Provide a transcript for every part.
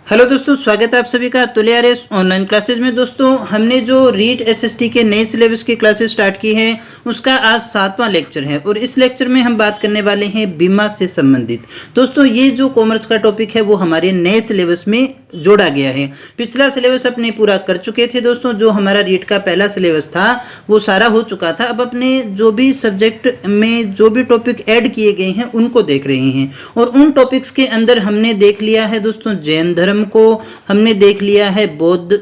Hello दोस्तों, स्वागत है आप सभी का तुले आरएस ऑनलाइन क्लासेज में। दोस्तों, हमने जो रीट एसएसटी के नए सिलेबस की क्लासेस स्टार्ट की है उसका आज 7वां लेक्चर है और इस लेक्चर में हम बात करने वाले हैं बीमा से संबंधित। दोस्तों, ये जो कॉमर्स का टॉपिक है वो हमारे नए सिलेबस में जोड़ा गया है। पिछला सिलेबस अपने पूरा कर चुके थे दोस्तों। जो हमारा रीट का पहला सिलेबस था वो सारा हो चुका था। अब अपने जो भी सब्जेक्ट में जो भी टॉपिक ऐड किए गए हैं उनको देख रहे हैं और उन टॉपिक्स के अंदर हमने देख लिया है दोस्तों जैन धर्म को, हमने देख लिया है बौद्ध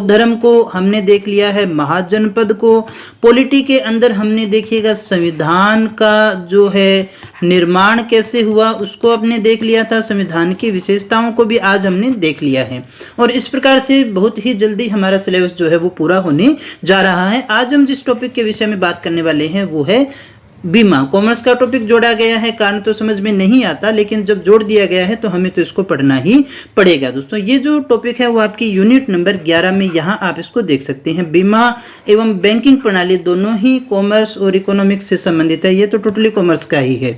धर्म को, हमने देख लिया है महाजनपद को। पॉलिटी के अंदर हमने देखिएगा संविधान का जो है निर्माण कैसे हुआ उसको आपने देख लिया था। संविधान की विशेषताओं को भी आज हमने देख लिया है और इस प्रकार से बहुत ही जल्दी हमारा सिलेबस जो है वो पूरा होने जा रहा है। आज हम जिस टॉपिक के विषय में बात करने वाले हैं वो है बीमा। कॉमर्स का टॉपिक जोड़ा गया है, कारण तो समझ में नहीं आता, लेकिन जब जोड़ दिया गया है तो हमें तो इसको पढ़ना ही पड़ेगा। दोस्तों, ये जो टॉपिक है वो आपकी यूनिट नंबर 11 में यहाँ आप इसको देख सकते हैं। बीमा एवं बैंकिंग प्रणाली दोनों ही कॉमर्स और इकोनॉमिक्स से संबंधित है। ये तो टोटली कॉमर्स का ही है।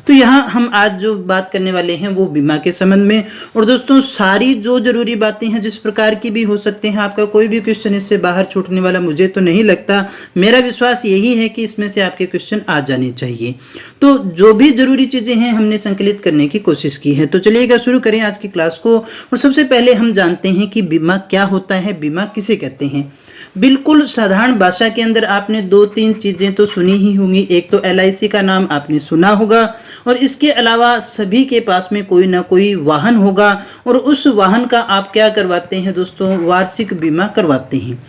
तो यहाँ हम आज जो बात करने वाले हैं वो बीमा के संबंध में। और दोस्तों, सारी जो जरूरी बातें हैं जिस प्रकार की भी हो सकते हैं, आपका कोई भी क्वेश्चन इससे बाहर छूटने वाला मुझे तो नहीं लगता। मेरा विश्वास यही है कि इसमें से आपके क्वेश्चन आ जानी चाहिए। तो जो भी जरूरी चीजें हैं हमने संकलित करने की कोशिश की है। तो चलिएगा शुरू करें आज की क्लास को। और सबसे पहले हम जानते हैं कि बीमा क्या होता है, बीमा किसे कहते हैं। बिल्कुल साधारण भाषा के अंदर आपने दो तीन चीजें तो सुनी ही होंगी। एक तो एलआईसी का नाम आपने सुना होगा और इसके अलावा सभी के पास में कोई ना कोई वाहन होगा और उस वाहन का आप क्या करवाते हैं दोस्तों, वार्षिक बीमा करवाते हैं।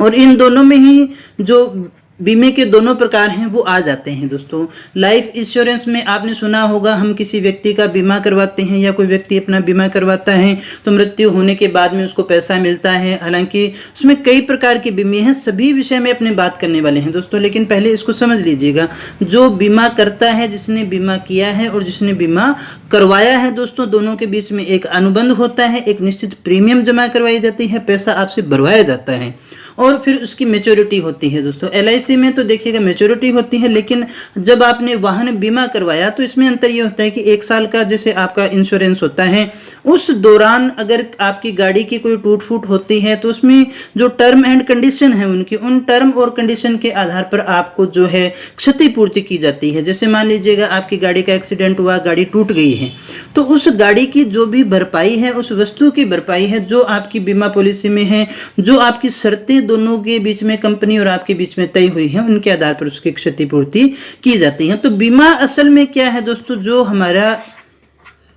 और इन दोनों में ही जो बीमे के दोनों प्रकार हैं वो आ जाते हैं दोस्तों। लाइफ इंश्योरेंस में आपने सुना होगा हम किसी व्यक्ति का बीमा करवाते हैं या कोई व्यक्ति अपना बीमा करवाता है तो मृत्यु होने के बाद में उसको पैसा मिलता है। हालांकि उसमें कई प्रकार के बीमे हैं, सभी विषय में अपने बात करने वाले हैं दोस्तों। लेकिन पहले इसको समझ लीजिएगा, जो बीमा करता है, जिसने बीमा किया है और जिसने बीमा करवाया है दोस्तों, दोनों के बीच में एक अनुबंध होता है, एक निश्चित प्रीमियम जमा करवाई जाती है, पैसा आपसे भरवाया जाता है और फिर उसकी मैच्योरिटी होती है दोस्तों। एलआईसी में तो देखिएगा मैच्योरिटी होती है, लेकिन जब आपने वाहन बीमा करवाया तो इसमें अंतर ये होता है कि 1 साल का जैसे आपका इंश्योरेंस होता है, उस दौरान अगर आपकी गाड़ी की कोई टूट फूट होती है तो उसमें जो टर्म एंड कंडीशन है उनकी, उन टर्म और कंडीशन के आधार पर आपको जो है क्षतिपूर्ति की जाती है। जैसे मान लीजिएगा आपकी गाड़ी का एक्सीडेंट हुआ, गाड़ी टूट गई है, तो उस गाड़ी की जो भी भरपाई है, उस वस्तु की भरपाई है जो आपकी बीमा पॉलिसी में है, जो आपकी शर्तें दोनों के बीच में, कंपनी और आपके बीच में तय हुई है, उनके आधार पर उसकी क्षतिपूर्ति की जाती है। तो बीमा असल में क्या है दोस्तों, जो हमारा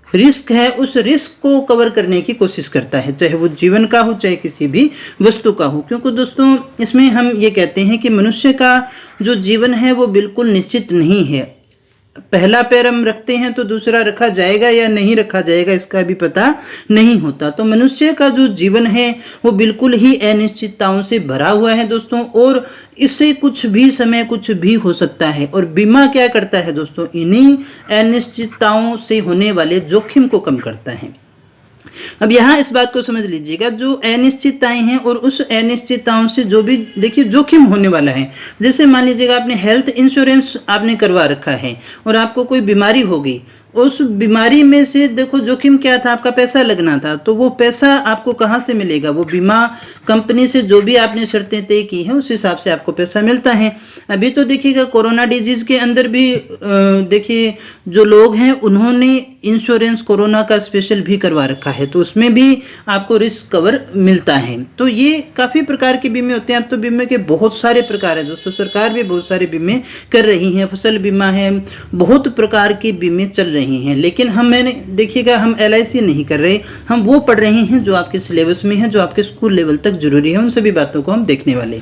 रिस्क है उस रिस्क को कवर करने की कोशिश करता है, चाहे वो जीवन का हो चाहे किसी भी वस्तु का हो। क्योंकि दोस्तों इसमें हम ये कहते हैं कि मनुष्य का जो जीवन है वो बिल्कुल निश्चित नहीं है। पहला पैर हम रखते हैं तो दूसरा रखा जाएगा या नहीं रखा जाएगा इसका भी पता नहीं होता। तो मनुष्य का जो जीवन है वो बिल्कुल ही अनिश्चितताओं से भरा हुआ है दोस्तों, और इससे कुछ भी समय कुछ भी हो सकता है। और बीमा क्या करता है दोस्तों, इन्हीं अनिश्चितताओं से होने वाले जोखिम को कम करता है। अब यहाँ इस बात को समझ लीजिएगा, जो अनिश्चितताएं हैं और उस अनिश्चितताओं से जो भी देखिए जोखिम होने वाला है। जैसे मान लीजिएगा आपने हेल्थ इंश्योरेंस आपने करवा रखा है और आपको कोई बीमारी हो गई, उस बीमारी में से देखो जोखिम क्या था, आपका पैसा लगना था। तो वो पैसा आपको कहाँ से मिलेगा, वो बीमा कंपनी से जो भी आपने शर्तें तय की हैं उस हिसाब से आपको पैसा मिलता है। अभी तो देखिएगा कोरोना डिजीज के अंदर भी देखिए जो लोग हैं उन्होंने इंश्योरेंस कोरोना का स्पेशल भी करवा रखा है, तो उसमें भी आपको रिस्क कवर मिलता है। तो ये काफी प्रकार के बीमे होते हैं। अब तो बीमे के बहुत सारे प्रकार है दोस्तों, सरकार भी बहुत सारे बीमे कर रही है, फसल बीमा है, बहुत प्रकार के बीमे चल रही हैं। लेकिन मैंने देखिएगा हम एलआईसी नहीं कर रहे, हम वो पढ़ रहे हैं जो आपके सिलेबस में है, जो आपके स्कूल लेवल तक जरूरी है। उन सभी बातों को हम देखने वाले।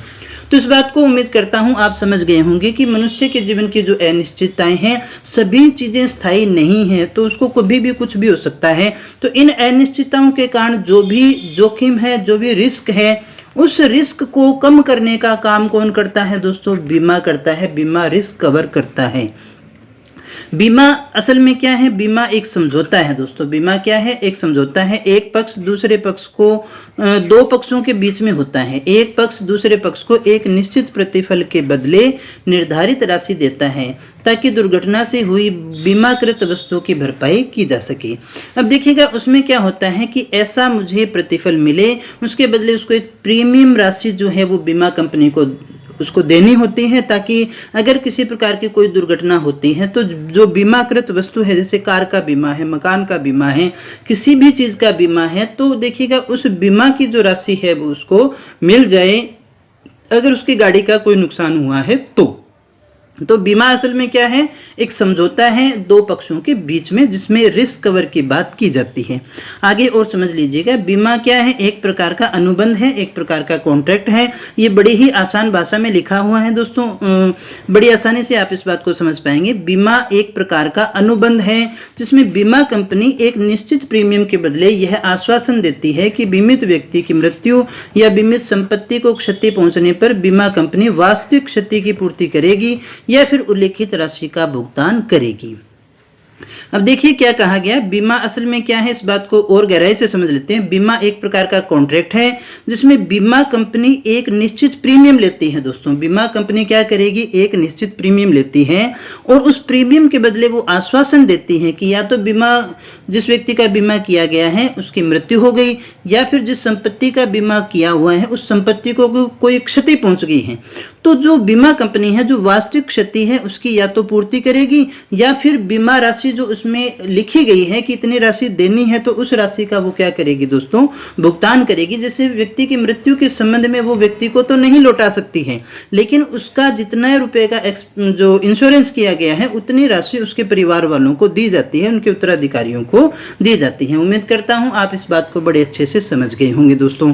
तो इस बात को उम्मीद करता हूं आप समझ गए होंगे कि मनुष्य के जीवन की जो अनिश्चितताएं हैं, सभी चीजें स्थायी नहीं है, तो उसको कभी भी कुछ भी हो सकता है। तो इन अनिश्चितताओं के कारण जो भी जोखिम है, जो भी रिस्क है, उस रिस्क को कम करने का काम कौन करता है दोस्तों, बीमा करता है। बीमा रिस्क कवर करता है। बीमा असल में क्या है? बीमा एक समझौता है दोस्तों। बीमा क्या है? एक समझौता है। एक पक्ष दूसरे पक्ष को दो पक्षों के बीच में होता है। एक पक्ष दूसरे पक्ष को एक निश्चित प्रतिफल के बदले निर्धारित राशि देता है ताकि दुर्घटना से हुई बीमाकृत वस्तुओं की भरपाई की जा सके। अब देखिएगा उसमें क्या होता है कि ऐसा मुझे प्रतिफल मिले, उसके बदले उसको एक प्रीमियम राशि जो है वो बीमा कंपनी को उसको देनी होती है, ताकि अगर किसी प्रकार की कोई दुर्घटना होती है तो जो बीमाकृत वस्तु है, जैसे कार का बीमा है, मकान का बीमा है, किसी भी चीज का बीमा है, तो देखिएगा उस बीमा की जो राशि है वो उसको मिल जाए अगर उसकी गाड़ी का कोई नुकसान हुआ है तो बीमा असल में क्या है? एक समझौता है दो पक्षों के बीच में, जिसमें रिस्क कवर की बात की जाती है। आगे और समझ लीजिएगा, बीमा क्या है? एक प्रकार का अनुबंध है, एक प्रकार का कॉन्ट्रैक्ट है। ये बड़ी ही आसान भाषा में लिखा हुआ है दोस्तों, बड़ी आसानी से आप इस बात को समझ पाएंगे। बीमा एक प्रकार का अनुबंध है जिसमें बीमा कंपनी एक निश्चित प्रीमियम के बदले यह आश्वासन देती है कि बीमित व्यक्ति की मृत्यु या बीमित संपत्ति को क्षति पहुंचने पर बीमा कंपनी वास्तविक क्षति की पूर्ति करेगी या फिर उल्लेखित राशि का भुगतान करेगी। अब देखिए क्या कहा गया। बीमा असल में क्या है, इस बात को और गहराई से समझ लेते हैं। बीमा एक प्रकार का कॉन्ट्रैक्ट है जिसमें बीमा कंपनी एक निश्चित प्रीमियम लेती है दोस्तों। बीमा कंपनी क्या करेगी? एक निश्चित प्रीमियम लेती है और उस प्रीमियम के बदले वो आश्वासन देती है कि या तो बीमा जिस व्यक्ति का बीमा किया गया है उसकी मृत्यु हो गई, या फिर जिस संपत्ति का बीमा किया हुआ है उस संपत्ति को कोई क्षति पहुंच गई है, तो जो बीमा कंपनी है जो वास्तविक क्षति है उसकी या तो पूर्ति करेगी या फिर बीमा राशि जो उसमें लिखी गई है कि इतनी राशि देनी है तो उस राशि का वो क्या करेगी दोस्तों? भुगतान करेगी। जैसे व्यक्ति की मृत्यु के संबंध में वो व्यक्ति को तो नहीं लौटा सकती है, लेकिन उसका जितना रुपए का जो इंश्योरेंस किया गया है उतनी राशि उसके परिवार वालों को दी जाती है, उनके उत्तराधिकारियों को दी जाती है। उम्मीद करता हूं आप इस बात को बड़े अच्छे से समझ गए होंगे दोस्तों।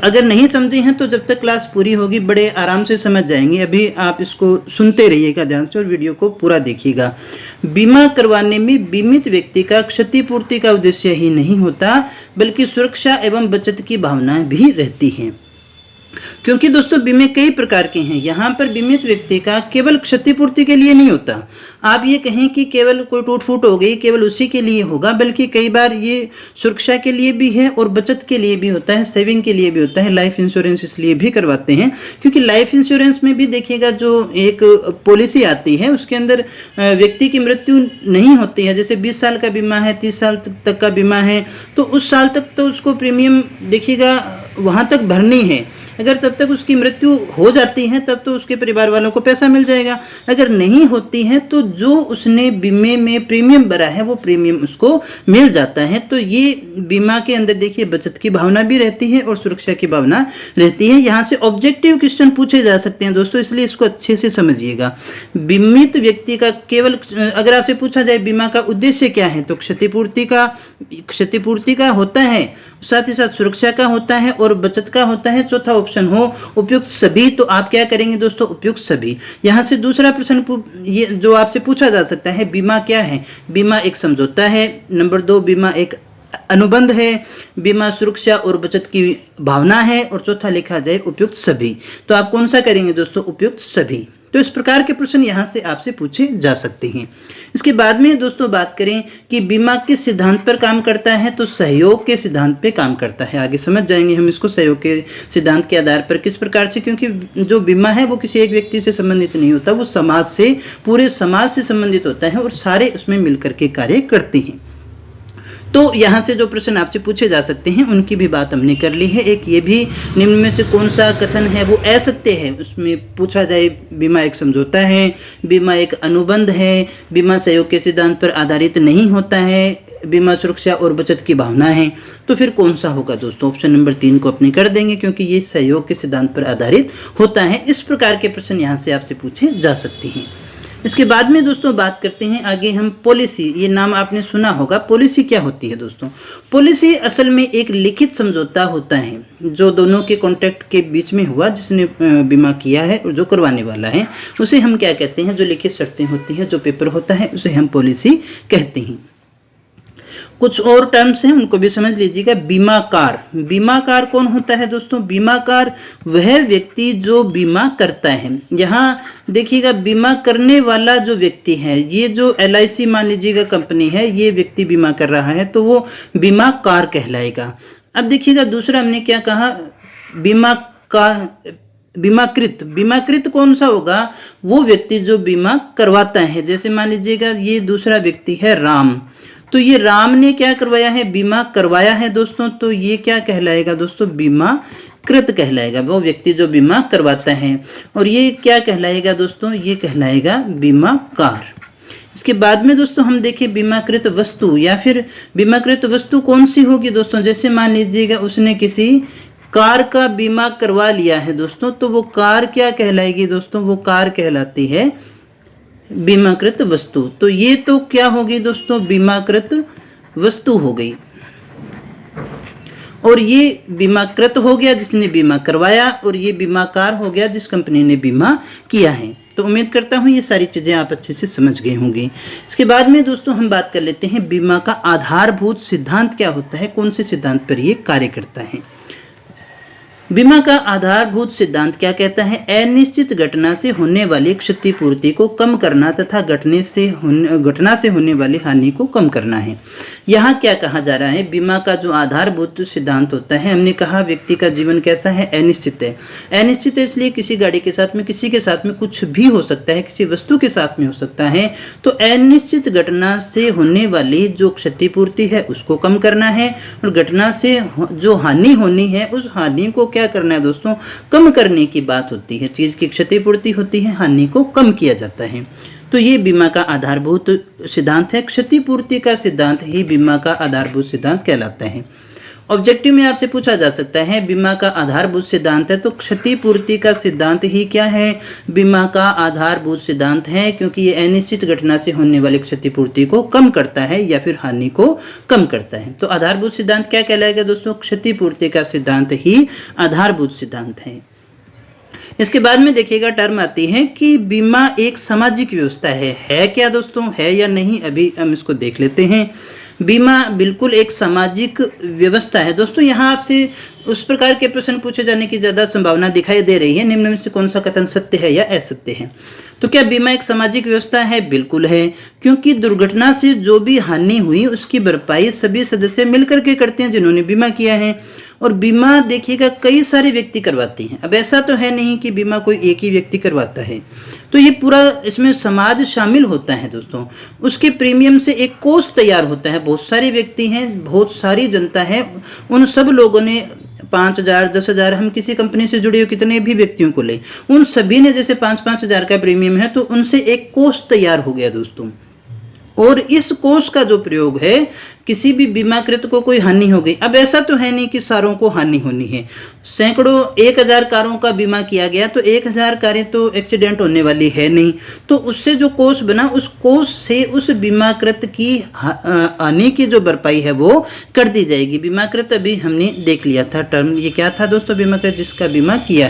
अगर नहीं समझे हैं तो जब तक क्लास पूरी होगी बड़े आराम से समझ जाएंगे। अभी आप इसको सुनते रहिएगा ध्यान से और वीडियो को पूरा देखिएगा। बीमा करवाने में बीमित व्यक्ति का क्षतिपूर्ति का उद्देश्य ही नहीं होता, बल्कि सुरक्षा एवं बचत की भावनाएं भी रहती हैं। क्योंकि दोस्तों बीमे कई प्रकार के हैं। यहाँ पर बीमित व्यक्ति का केवल क्षतिपूर्ति के लिए नहीं होता, आप ये कहें कि केवल कोई टूट फूट हो गई केवल उसी के लिए होगा, बल्कि कई बार ये सुरक्षा के लिए भी है और बचत के लिए भी होता है, सेविंग के लिए भी होता है। लाइफ इंश्योरेंस इसलिए भी करवाते हैं क्योंकि लाइफ इंश्योरेंस में भी देखिएगा जो एक पॉलिसी आती है उसके अंदर व्यक्ति की मृत्यु नहीं होती है। जैसे 20 साल का बीमा है, 30 साल तक का बीमा है, तो उस साल तक तो उसको प्रीमियम देखिएगा वहां तक भरनी है। अगर तब तक उसकी मृत्यु हो जाती है तब तो उसके परिवार वालों को पैसा मिल जाएगा। अगर नहीं होती है तो जो उसने बीमे में प्रीमियम भरा है वो प्रीमियम उसको मिल जाता है। तो ये बीमा के अंदर देखिए बचत की भावना भी रहती है और सुरक्षा की भावना रहती है। यहाँ से ऑब्जेक्टिव क्वेश्चन पूछे जा सकते हैं दोस्तों, इसलिए इसको अच्छे से समझिएगा। बीमित व्यक्ति का केवल अगर आपसे पूछा जाए बीमा का उद्देश्य क्या है तो क्षतिपूर्ति का होता है, साथ ही साथ सुरक्षा का होता है और बचत का होता है। चौथा ऑप्शन हो उपयुक्त सभी, तो आप क्या करेंगे दोस्तों? उपयुक्त सभी। यहां से दूसरा प्रश्न ये जो आपसे पूछा जा सकता है, बीमा क्या है? बीमा एक समझौता है। नंबर 2, बीमा एक अनुबंध है। बीमा सुरक्षा और बचत की भावना है। और चौथा लिखा जाए उपयुक्त सभी, तो आप कौन सा करेंगे दोस्तों? उपयुक्त सभी। तो इस प्रकार के प्रश्न यहाँ से आपसे पूछे जा सकते हैं। इसके बाद में दोस्तों बात करें कि बीमा किस सिद्धांत पर काम करता है, तो सहयोग के सिद्धांत पे काम करता है। आगे समझ जाएंगे हम इसको सहयोग के सिद्धांत के आधार पर किस प्रकार से, क्योंकि जो बीमा है वो किसी एक व्यक्ति से संबंधित नहीं होता, वो समाज से, पूरे समाज से संबंधित होता है और सारे उसमें मिलकर के कार्य करते हैं। तो यहाँ से जो प्रश्न आपसे पूछे जा सकते हैं उनकी भी बात हमने कर ली है। एक ये भी निम्न में से कौन सा कथन है वो असत्य है, उसमें पूछा जाए बीमा एक समझौता है, बीमा एक अनुबंध है, बीमा सहयोग के सिद्धांत पर आधारित नहीं होता है, बीमा सुरक्षा और बचत की भावना है, तो फिर कौन सा होगा दोस्तों? ऑप्शन नंबर 3 को अपने कर देंगे क्योंकि ये सहयोग के सिद्धांत पर आधारित होता है। इस प्रकार के प्रश्न यहाँ से आपसे पूछे जा सकते हैं। इसके बाद में दोस्तों बात करते हैं आगे हम पॉलिसी। ये नाम आपने सुना होगा। पॉलिसी क्या होती है दोस्तों? पॉलिसी असल में एक लिखित समझौता होता है जो दोनों के कॉन्ट्रैक्ट के बीच में हुआ, जिसने बीमा किया है और जो करवाने वाला है, उसे हम क्या कहते हैं? जो लिखित शर्तें होती हैं, जो पेपर होता है, उसे हम पॉलिसी कहते हैं। कुछ और टर्म्स हैं उनको भी समझ लीजिएगा। बीमाकार, बीमाकार कौन होता है दोस्तों? बीमाकार वह व्यक्ति जो बीमा करता है। यहाँ देखिएगा बीमा करने वाला जो व्यक्ति है, ये जो LIC मान लीजिएगा कंपनी है, ये व्यक्ति बीमा कर रहा है तो वो बीमाकार कहलाएगा। अब देखिएगा दूसरा हमने क्या कहा, बीमा का बीमाकृत, बीमाकृत कौन सा होगा? वो व्यक्ति जो बीमा करवाता है। जैसे मान लीजिएगा ये दूसरा व्यक्ति है राम, तो ये राम ने क्या करवाया है? बीमा करवाया है दोस्तों, तो ये क्या कहलाएगा दोस्तों? बीमाकृत कहलाएगा, वो व्यक्ति जो बीमा करवाता है। और ये क्या कहलाएगा दोस्तों? ये कहलाएगा बीमाकार। इसके बाद में दोस्तों हम देखें बीमाकृत वस्तु, या फिर बीमाकृत वस्तु कौन सी होगी दोस्तों? जैसे मान लीजिएगा उसने किसी कार का बीमा करवा लिया है दोस्तों, तो वो कार क्या कहलाएगी दोस्तों? वो कार कहलाती है बीमाकृत वस्तु। तो ये तो क्या होगी दोस्तों? बीमाकृत वस्तु हो गई। और ये बीमाकृत हो गया जिसने बीमा करवाया, और ये बीमाकार हो गया जिस कंपनी ने बीमा किया है। तो उम्मीद करता हूं ये सारी चीजें आप अच्छे से समझ गए होंगे। इसके बाद में दोस्तों हम बात कर लेते हैं बीमा का आधारभूत सिद्धांत क्या होता है, कौन से सिद्धांत पर ये कार्य करता है। बीमा का आधारभूत सिद्धांत क्या कहता है? अनिश्चित घटना से होने वाली क्षतिपूर्ति को कम करना तथा घटना से होने वाली हानि को कम करना है। यहाँ क्या कहा जा रहा है? बीमा का जो आधारभूत सिद्धांत होता है, हमने कहा व्यक्ति का जीवन कैसा है? अनिश्चित है। अनिश्चित है इसलिए किसी गाड़ी के साथ में, किसी के साथ में कुछ भी हो सकता है, किसी वस्तु के साथ में हो सकता है। तो अनिश्चित घटना से होने वाली जो क्षतिपूर्ति है उसको कम करना है, और घटना से जो हानि होनी है उस हानि को क्या करना है दोस्तों? कम करने की बात होती है। चीज की क्षतिपूर्ति होती है, हानि को कम किया जाता है। तो ये बीमा का आधारभूत सिद्धांत है। क्षतिपूर्ति का सिद्धांत ही बीमा का आधारभूत सिद्धांत कहलाता है। ऑब्जेक्टिव में आपसे पूछा जा सकता है बीमा का आधारभूत सिद्धांत है, तो क्षतिपूर्ति का सिद्धांत ही क्या है? बीमा का आधारभूत सिद्धांत है, क्योंकि ये अनिश्चित घटना से होने वाली क्षतिपूर्ति को कम करता है या फिर हानि को कम करता है। तो आधारभूत सिद्धांत क्या कहलाएगा दोस्तों? क्षतिपूर्ति का सिद्धांत ही आधारभूत सिद्धांत है। इसके बाद में देखिएगा टर्म आती है कि बीमा एक सामाजिक व्यवस्था है क्या दोस्तों? है या नहीं, अभी हम इसको देख लेते हैं। बीमा बिल्कुल एक सामाजिक व्यवस्था है दोस्तों। यहाँ आपसे उस प्रकार के प्रश्न पूछे जाने की ज्यादा संभावना दिखाई दे रही है, निम्न में से कौन सा कथन सत्य है या असत्य है? तो क्या बीमा एक सामाजिक व्यवस्था है? बिल्कुल है, क्योंकि दुर्घटना से जो भी हानि हुई उसकी भरपाई सभी सदस्य मिलकर के करते हैं जिन्होंने बीमा किया है। और बीमा देखिएगा कई सारे व्यक्ति करवाते हैं। अब ऐसा तो है नहीं कि बीमा कोई एक ही व्यक्ति करवाता है, तो ये पूरा इसमें समाज शामिल होता है दोस्तों। उसके प्रीमियम से एक कोष तैयार होता है, बहुत सारे व्यक्ति हैं, बहुत सारी जनता है, उन सब लोगों ने 5,000 10,000, हम किसी कंपनी से जुड़े हुए कितने भी व्यक्तियों को ले, उन सभी ने जैसे 5-5 हजार का प्रीमियम है, तो उनसे एक कोष तैयार हो गया दोस्तों। और इस कोष का जो प्रयोग है, किसी भी बीमाकृत को कोई हानि हो गई, अब ऐसा तो है नहीं कि सारों को हानि होनी है। सैकड़ों 1,000 कारों का बीमा किया गया, तो 1,000 कारें तो एक्सीडेंट होने वाली है नहीं, तो उससे जो कोष बना, उस कोष से उस बीमाकृत की हानि की जो भरपाई है वो कर दी जाएगी। बीमाकृत अभी हमने देख लिया था टर्म, ये क्या था दोस्तों? बीमाकृत जिसका बीमा किया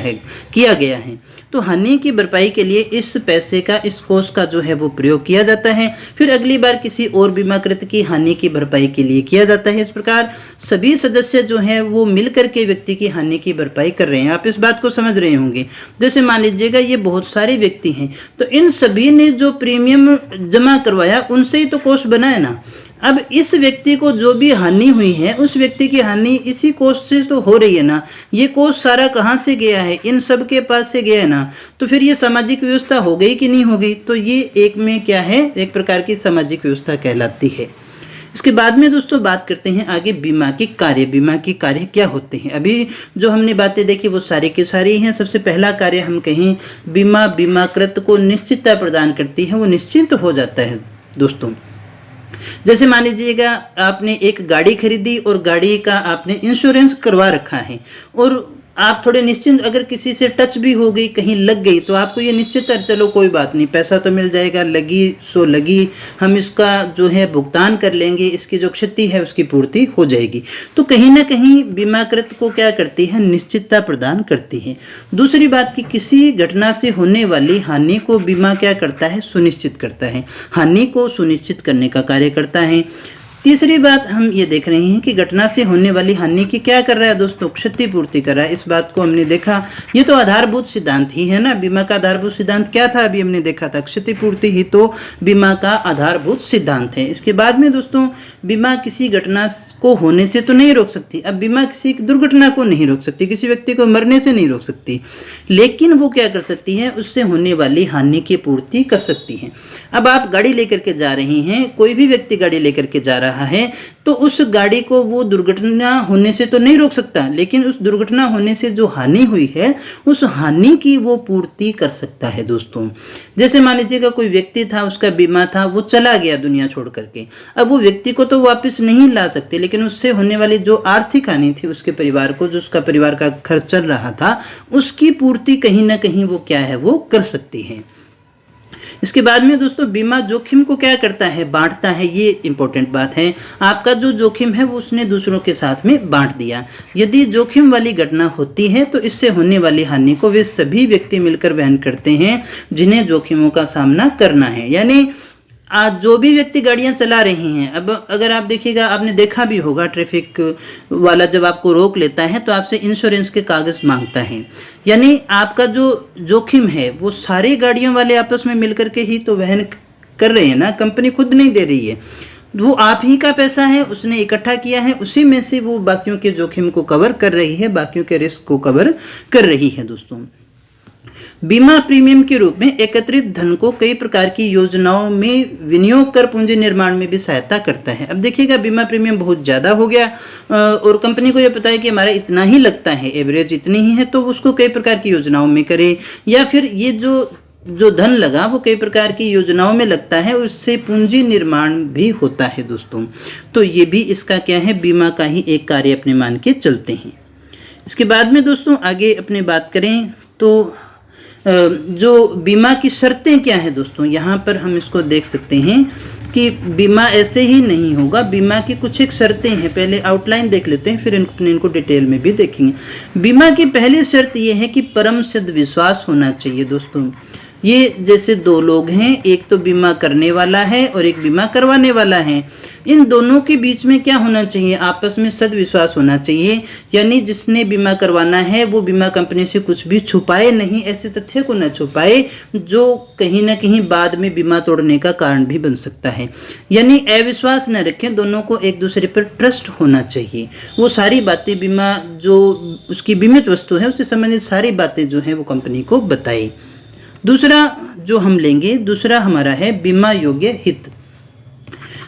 गया है। तो हानि की भरपाई के लिए इस पैसे का, इस कोष का जो है वो प्रयोग किया जाता है, फिर अगली बार किसी और बीमाकृत की हानि की भरपाई के लिए किया जाता है। इस प्रकार सभी सदस्य जो हैं वो मिलकर के व्यक्ति की हानि की भरपाई कर रहे हैं। आप इस बात को समझ रहे होंगे। जैसे मान लीजिएगा ये बहुत सारे व्यक्ति हैं, तो इन सभी ने जो प्रीमियम जमा करवाया उनसे ही तो कोष बना है ना। अब इस व्यक्ति को जो भी हानि हुई है, उस व्यक्ति की हानि इसी कोष से तो हो रही है ना। ये कोष सारा कहाँ से गया है? इन सब के पास से गया है ना। तो फिर ये सामाजिक व्यवस्था हो गई कि नहीं हो गई? तो ये एक में क्या है? एक प्रकार की सामाजिक व्यवस्था कहलाती है। इसके बाद में दोस्तों बात करते हैं आगे बीमा के कार्य। बीमा के कार्य क्या होते हैं? अभी जो हमने बातें देखी वो सारी की सारी हैं। सबसे पहला कार्य हम कहें, बीमा बीमाकृत को निश्चितता प्रदान करती है, वो निश्चिंत हो जाता है दोस्तों। जैसे मान लीजिएगा आपने एक गाड़ी खरीदी और गाड़ी का आपने इंश्योरेंस करवा रखा है, और आप थोड़े निश्चिंत, अगर किसी से टच भी हो गई, कहीं लग गई, तो आपको ये निश्चित है चलो कोई बात नहीं, पैसा तो मिल जाएगा, लगी सो लगी, हम इसका जो है भुगतान कर लेंगे, इसकी जो क्षति है उसकी पूर्ति हो जाएगी। तो कहीं ना कहीं बीमाकृत को क्या करती है? निश्चितता प्रदान करती है। दूसरी बात कि किसी घटना से होने वाली हानि को बीमा क्या करता है? सुनिश्चित करता है। हानि को सुनिश्चित करने का कार्य करता है। तीसरी बात हम ये देख रहे हैं कि घटना से होने वाली हानि की क्या कर रहा है दोस्तों, क्षतिपूर्ति कर रहा है। इस बात को हमने देखा, ये तो आधारभूत सिद्धांत ही है ना। बीमा का आधारभूत सिद्धांत क्या था, अभी हमने देखा था, क्षतिपूर्ति ही तो बीमा का आधारभूत सिद्धांत है। इसके बाद में दोस्तों, बीमा किसी घटना को होने से तो नहीं रोक सकती। अब बीमा किसी दुर्घटना को नहीं रोक सकती, किसी व्यक्ति को मरने से नहीं रोक सकती, लेकिन वो क्या कर सकती है, उससे होने वाली हानि की पूर्ति कर सकती है। अब आप गाड़ी लेकर के जा रहे हैं, कोई भी व्यक्ति गाड़ी लेकर के जा रहा है, तो उस गाड़ी को वो दुर्घटना होने से तो नहीं रोक सकता, लेकिन उस दुर्घटना होने से जो हानि हुई है उस हानि की वो पूर्ति कर सकता है दोस्तों। जैसे मान लीजिएगा कोई व्यक्ति था, उसका बीमा था, वो चला गया दुनिया छोड़ करके। अब वो व्यक्ति को तो वापस नहीं ला सकते, लेकिन उससे होने वाली जो आर्थिक हानि थी उसके परिवार को, जो उसका परिवार का खर्च चल रहा था, उसकी पूर्ति कहीं ना कहीं वो क्या है, वो कर सकती है। इसके बाद में दोस्तों, बीमा जोखिम को क्या करता है, बांटता है। ये इंपॉर्टेंट बात है। आपका जो जोखिम है वो उसने दूसरों के साथ में बांट दिया। यदि जोखिम वाली घटना होती है तो इससे होने वाली हानि को वे सभी व्यक्ति मिलकर वहन करते हैं जिन्हें जोखिमों का सामना करना है। यानी आज जो भी व्यक्ति गाड़ियां चला रहे हैं, अब अगर आप देखिएगा, आपने देखा भी होगा, ट्रैफिक वाला जब आपको रोक लेता है तो आपसे इंश्योरेंस के कागज मांगता है। यानी आपका जो जोखिम है वो सारी गाड़ियों वाले आपस में मिलकर के ही तो वहन कर रहे हैं ना, कंपनी खुद नहीं दे रही है। वो आप ही का पैसा है, उसने इकट्ठा किया है, उसी में से वो बाकियों के जोखिम को कवर कर रही है, बाकियों के रिस्क को कवर कर रही है दोस्तों। बीमा प्रीमियम के रूप में एकत्रित धन को कई प्रकार की योजनाओं में विनियोग कर पूंजी निर्माण में भी सहायता करता है। अब देखिएगा, बीमा प्रीमियम बहुत ज्यादा हो गया और कंपनी को यह पता है कि हमारा इतना ही लगता है, एवरेज इतनी ही है, तो उसको कई प्रकार की योजनाओं में करे, या फिर ये जो धन लगा वो कई प्रकार की योजनाओं में लगता है, उससे पूंजी निर्माण भी होता है दोस्तों। तो ये भी इसका क्या है, बीमा का ही एक कार्य अपने मान के चलते हैं। इसके बाद में दोस्तों आगे अपने बात करें तो जो बीमा की शर्तें क्या है दोस्तों, यहाँ पर हम इसको देख सकते हैं कि बीमा ऐसे ही नहीं होगा, बीमा की कुछ एक शर्तें हैं। पहले आउटलाइन देख लेते हैं, फिर इनको डिटेल में भी देखेंगे। बीमा की पहली शर्त यह है कि परम सिद्ध विश्वास होना चाहिए दोस्तों। ये जैसे दो लोग हैं, एक तो बीमा करने वाला है और एक बीमा करवाने वाला है, इन दोनों के बीच में क्या होना चाहिए, आपस में सद्विश्वास होना चाहिए। यानी जिसने बीमा करवाना है वो बीमा कंपनी से कुछ भी छुपाए नहीं, ऐसे तथ्य को न छुपाए जो कहीं ना कहीं बाद में बीमा तोड़ने का कारण भी बन सकता है। यानी अविश्वास न रखें, दोनों को एक दूसरे पर ट्रस्ट होना चाहिए। वो सारी बातें, बीमा जो उसकी बीमित वस्तु है उससे संबंधित सारी बातें जो है वो कंपनी को बताए। दूसरा जो हम लेंगे, दूसरा हमारा है बीमा योग्य हित।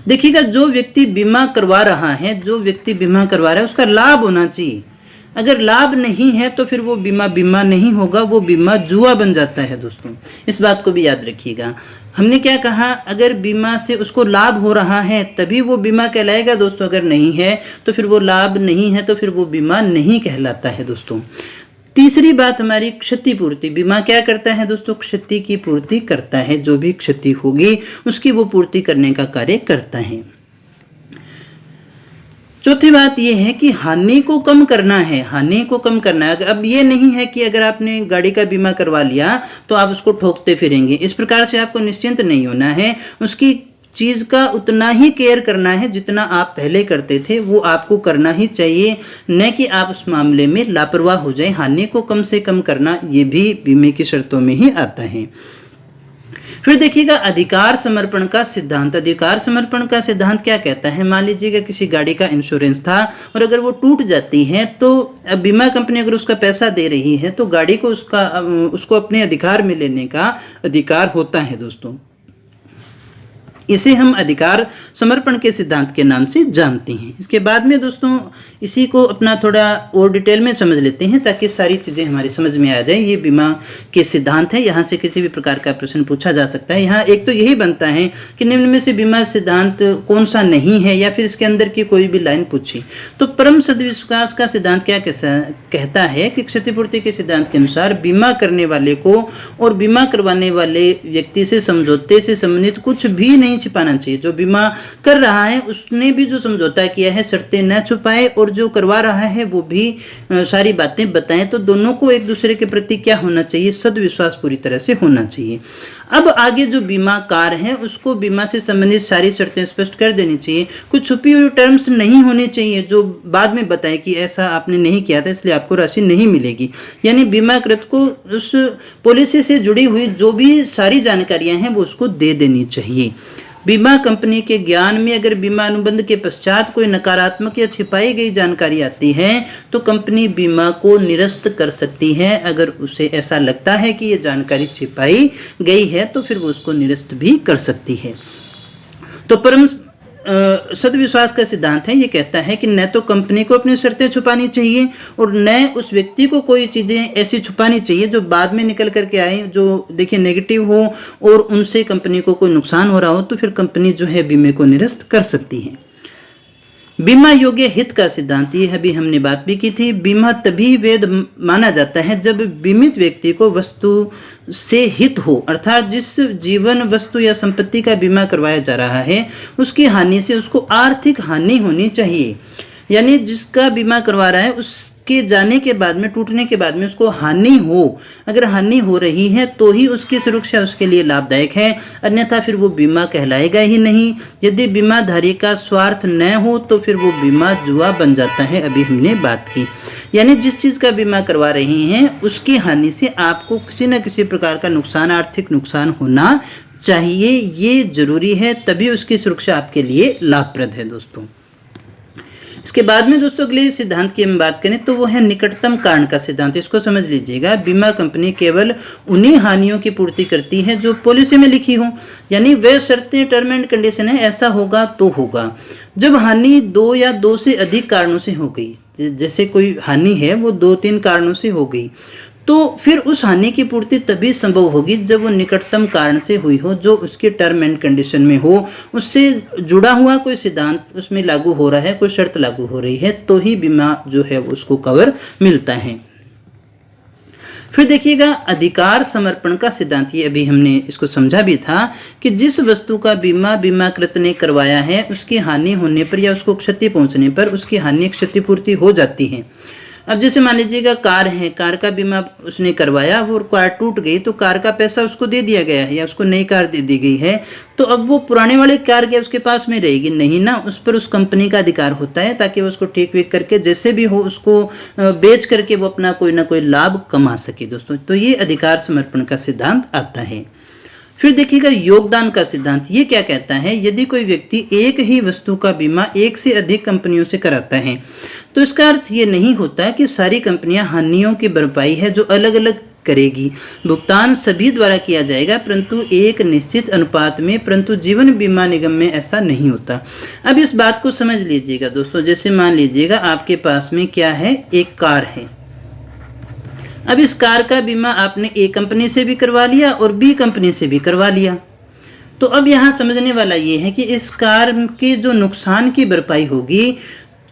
देखिएगा, जो व्यक्ति बीमा करवा रहा है, जो व्यक्ति बीमा करवा रहा है उसका लाभ होना चाहिए। अगर लाभ नहीं है तो फिर वो बीमा नहीं होगा, वो बीमा जुआ बन जाता है दोस्तों। इस बात को भी याद रखिएगा। हमने क्या कहा, अगर बीमा से उसको लाभ हो रहा है तभी वो बीमा कहलाएगा दोस्तों, अगर नहीं है तो फिर वो लाभ नहीं है तो फिर वो बीमा नहीं कहलाता है दोस्तों। तीसरी बात हमारी क्षतिपूर्ति। बीमा क्या करता है दोस्तों, क्षति की पूर्ति करता है। जो भी क्षति होगी उसकी वो पूर्ति करने का कार्य करता है। चौथी बात यह है कि हानि को कम करना है, हानि को कम करना है। अब ये नहीं है कि अगर आपने गाड़ी का बीमा करवा लिया तो आप उसको ठोकते फिरेंगे, इस प्रकार से आपको निश्चिंत नहीं होना है। उसकी चीज का उतना ही केयर करना है जितना आप पहले करते थे, वो आपको करना ही चाहिए, न कि आप उस मामले में लापरवाह हो जाए। हानि को कम से कम करना ये भी बीमे की शर्तों में ही आता है। फिर देखिएगा अधिकार समर्पण का सिद्धांत। अधिकार समर्पण का सिद्धांत क्या कहता है, मान लीजिएगा किसी गाड़ी का इंश्योरेंस था और अगर वो टूट जाती है तो बीमा कंपनी अगर उसका पैसा दे रही है तो गाड़ी को उसको अपने अधिकार में लेने का अधिकार होता है दोस्तों। इसे हम अधिकार समर्पण के सिद्धांत के नाम से जानते हैं। इसके बाद में दोस्तों इसी को अपना थोड़ा और डिटेल में समझ लेते हैं ताकि सारी चीजें हमारी समझ में आ जाए। ये बीमा के सिद्धांत है, यहाँ से किसी भी प्रकार का प्रश्न पूछा जा सकता है। यहाँ एक तो यही बनता है कि निम्न में से बीमा सिद्धांत कौन सा नहीं है, या फिर इसके अंदर की कोई भी लाइन पूछी तो परम सद्विश्वास का सिद्धांत क्या कहता है कि क्षतिपूर्ति के सिद्धांत के अनुसार बीमा करने वाले को और बीमा करवाने वाले व्यक्ति से समझौते से संबंधित कुछ भी नहीं नहीं छिपाना चाहिए। जो बीमा कर रहा है उसने भी जो समझौता किया है शर्तें न छुपाए, और जो करवा रहा है वो भी सारी बातें बताएं। तो दोनों को एक दूसरे के प्रति क्या होना चाहिए, सद्विश्वास पूरी तरह से होना चाहिए। अब आगे जो बीमाकार है उसको बीमा से संबंधित सारी शर्तें स्पष्ट कर देनी चाहिए। कुछ छुपी हुई टर्म्स नहीं होनी चाहिए जो बाद में बताए कि ऐसा आपने नहीं किया था इसलिए आपको राशि नहीं मिलेगी। यानी बीमाकृत को उस पॉलिसी से जुड़ी हुई जो भी सारी जानकारियां हैं वो उसको दे देनी चाहिए। बीमा कंपनी के ज्ञान में अगर बीमा अनुबंध के पश्चात कोई नकारात्मक या छिपाई गई जानकारी आती है तो कंपनी बीमा को निरस्त कर सकती है। अगर उसे ऐसा लगता है कि ये जानकारी छिपाई गई है तो फिर वो उसको निरस्त भी कर सकती है। तो परम सद्विश्वास का सिद्धांत है, ये कहता है कि न तो कंपनी को अपनी शर्तें छुपानी चाहिए और न उस व्यक्ति को कोई चीजें ऐसी छुपानी चाहिए जो बाद में निकल करके आए, जो देखिए नेगेटिव हो और उनसे कंपनी को कोई नुकसान हो रहा हो, तो फिर कंपनी जो है बीमे को निरस्त कर सकती है। बीमा योग्य हित का सिद्धांत, ये अभी हमने बात भी की थी। बीमा तभी वैध माना जाता है जब बीमित व्यक्ति को वस्तु से हित हो, अर्थात जिस जीवन वस्तु या संपत्ति का बीमा करवाया जा रहा है उसकी हानि से उसको आर्थिक हानि होनी चाहिए। यानी जिसका बीमा करवा रहा है उसके जाने के बाद में, टूटने के बाद में उसको हानि हो, अगर हानि हो रही है तो ही उसकी सुरक्षा उसके लिए लाभदायक है, अन्यथा फिर वो बीमा कहलाएगा ही नहीं। यदि बीमाधारी का स्वार्थ न हो तो फिर वो बीमा जुआ बन जाता है, अभी हमने बात की। यानी जिस चीज का बीमा करवा रहे हैं उसकी हानि से आपको किसी न किसी प्रकार का नुकसान, आर्थिक नुकसान होना चाहिए, ये जरूरी है, तभी उसकी सुरक्षा आपके लिए लाभप्रद है दोस्तों। इसके बाद में दोस्तों अगले सिद्धांत की हम बात करें तो वो है निकटतम कारण का सिद्धांत। इसको समझ लीजिएगा, बीमा कंपनी केवल उन्हीं हानियों की पूर्ति करती है जो पॉलिसी में लिखी हो, यानी वे शर्तें, टर्म एंड कंडीशन है, ऐसा होगा तो होगा। जब हानि 2 या 2 से अधिक कारणों से हो गई, जैसे कोई हानि है वो 2-3 कारणों से हो गई, तो फिर उस हानि की पूर्ति तभी संभव होगी जब वो निकटतम कारण से हुई हो, जो उसके टर्म एंड कंडीशन में हो, उससे जुड़ा हुआ कोई सिद्धांत उसमें लागू हो रहा है, कोई शर्त लागू हो रही है, तो ही बीमा जो है उसको कवर मिलता है। फिर देखिएगा अधिकार समर्पण का सिद्धांत, ये अभी हमने इसको समझा भी था कि जिस वस्तु का बीमा बीमाकृत ने करवाया है उसकी हानि होने पर या उसको क्षति पहुंचने पर उसकी हानि क्षतिपूर्ति हो जाती है। अब जैसे मान लीजिएगा कार है, कार का बीमा उसने करवाया, वो कार टूट गई तो कार का पैसा उसको दे दिया गया है या उसको नई कार दे दी गई है, तो अब वो पुराने वाली कार क्या उसके पास में रहेगी? नहीं ना, उस पर उस कंपनी का अधिकार होता है ताकि वो उसको ठीक वीक करके जैसे भी हो उसको बेच करके वो अपना कोई ना कोई लाभ कमा सके दोस्तों। तो ये अधिकार समर्पण का सिद्धांत आता है। फिर देखिएगा योगदान का सिद्धांत, ये क्या कहता है, यदि कोई व्यक्ति एक ही वस्तु का बीमा एक से अधिक कंपनियों से कराता है तो इसका अर्थ ये नहीं होता कि सारी कंपनियां हानियों की भरपाई है जो अलग अलग करेगी। भुगतान सभी द्वारा किया जाएगा परंतु एक निश्चित अनुपात में, परंतु जीवन बीमा निगम में ऐसा नहीं होता। अब इस बात को समझ लीजिएगा दोस्तों, जैसे मान लीजिएगा आपके पास में क्या है, एक कार है। अब इस कार का बीमा आपने ए कंपनी से भी करवा लिया और बी कंपनी से भी करवा लिया। तो अब यहाँ समझने वाला ये है कि इस कार के जो नुकसान की भरपाई होगी,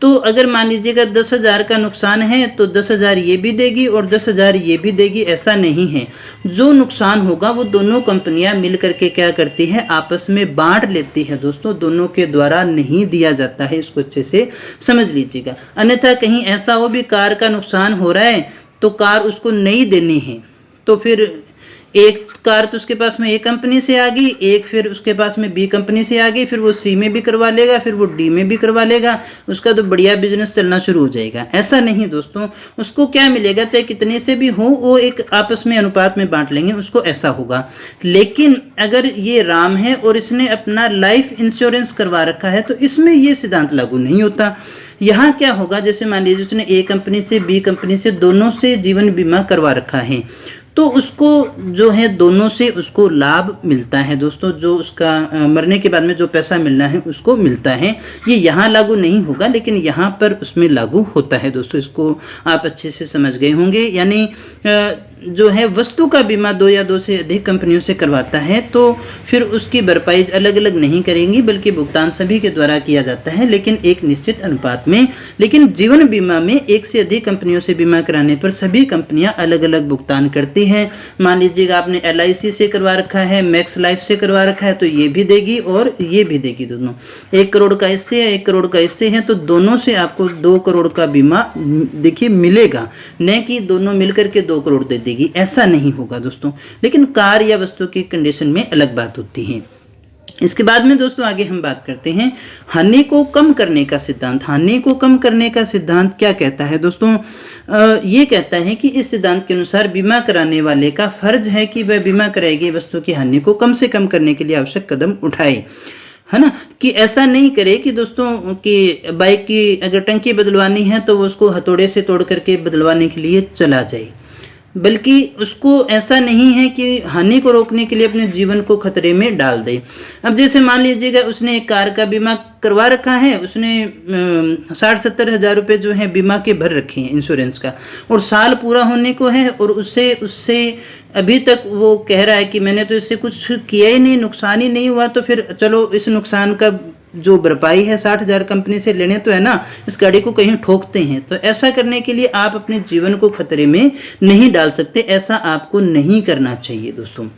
तो अगर मान लीजिएगा 10,000 का नुकसान है तो 10,000 ये भी देगी और 10,000 ये भी देगी, ऐसा नहीं है। जो नुकसान होगा वो दोनों कंपनियां मिल करके क्या करती है, आपस में बांट लेती है दोस्तों, दोनों के द्वारा नहीं दिया जाता है, इसको अच्छे से समझ लीजिएगा। अन्यथा कहीं ऐसा हो भी कार का नुकसान हो रहा है तो कार उसको नहीं देनी है, तो फिर एक कार तो उसके पास में ए कंपनी से आ गई, एक फिर उसके पास में बी कंपनी से आ गई, फिर वो सी में भी करवा लेगा, फिर वो डी में भी करवा लेगा, उसका तो बढ़िया बिजनेस चलना शुरू हो जाएगा। ऐसा नहीं दोस्तों, उसको क्या मिलेगा, चाहे कितने से भी हो वो एक आपस में अनुपात में बांट लेंगे, उसको ऐसा होगा। लेकिन अगर ये राम है और इसने अपना लाइफ इंश्योरेंस करवा रखा है तो इसमें ये सिद्धांत लागू नहीं होता। यहाँ क्या होगा, जैसे मान लीजिए उसने ए कंपनी से बी कंपनी से दोनों से जीवन बीमा करवा रखा है, तो उसको जो है दोनों से उसको लाभ मिलता है दोस्तों, जो उसका मरने के बाद में जो पैसा मिलना है उसको मिलता है। ये यहाँ लागू नहीं होगा लेकिन यहाँ पर उसमें लागू होता है दोस्तों, इसको आप अच्छे से समझ गए होंगे। यानी जो है वस्तु का बीमा 2 या 2 से अधिक कंपनियों से करवाता है तो फिर उसकी भरपाई अलग अलग नहीं करेंगी, बल्कि भुगतान सभी के द्वारा किया जाता है, लेकिन एक निश्चित अनुपात में। लेकिन जीवन बीमा में एक से अधिक कंपनियों से बीमा कराने पर सभी कंपनियां अलग अलग भुगतान करती हैं। मान लीजिएगा आपने LIC से करवा रखा है, मैक्स लाइफ से करवा रखा है, तो ये भी देगी और ये भी देगी। दोनों 1 करोड़ का इससे है, 1 करोड़ का इससे है, तो दोनों से आपको 2 करोड़ का बीमा देखिए मिलेगा, न कि दोनों मिलकर के 2 करोड़ दे देगी, ऐसा नहीं होगा दोस्तों। लेकिन कार या वस्तु की कंडीशन में अलग बात होती है। इसके बाद में दोस्तों आगे हम बात करते हैं हानि को कम करने का सिद्धांत। हानि को कम करने का सिद्धांत क्या कहता है दोस्तों? ये कहता है कि इस सिद्धांत के अनुसार बीमा कराने वाले का फर्ज है कि वह बीमा कराई गई वस्तु की हानि को कम से कम करने के लिए आवश्यक कदम उठाए, है ना, कि ऐसा नहीं करे कि दोस्तों कि बाइक की अगर टंकी बदलवानी है तो वो उसको हथौड़े से तोड़ करके बदलवाने के लिए चला जाए, बल्कि उसको ऐसा नहीं है कि हानि को रोकने के लिए अपने जीवन को खतरे में डाल दे। अब जैसे मान लीजिएगा उसने एक कार का बीमा करवा रखा है, उसने 60-70 हज़ार रुपये जो है बीमा के भर रखे हैं इंश्योरेंस का, और साल पूरा होने को है और उससे अभी तक वो कह रहा है कि मैंने तो इससे कुछ किया ही नहीं, नुकसान ही नहीं हुआ, तो फिर चलो इस नुकसान का जो भरपाई है 60,000 कंपनी से लेने तो है ना, इस गाड़ी को कहीं ठोकते हैं। तो ऐसा करने के लिए आप अपने जीवन को खतरे में नहीं डाल सकते, ऐसा आपको नहीं करना चाहिए दोस्तों।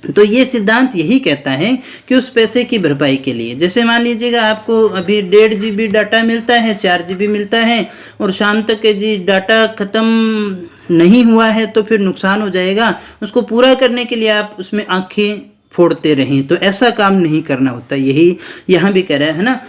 तो ये सिद्धांत यही कहता है कि उस पैसे की भरपाई के लिए, जैसे मान लीजिएगा आपको अभी 1.5 GB डाटा मिलता है, 4 GB मिलता है, और शाम तक के जी डाटा खत्म नहीं हुआ है तो फिर नुकसान हो जाएगा। उसको पूरा करने के लिए आप उसमें आंखें फोड़ते रहें, तो ऐसा काम नहीं करना होता। यही यहाँ भी कह रहा है ना,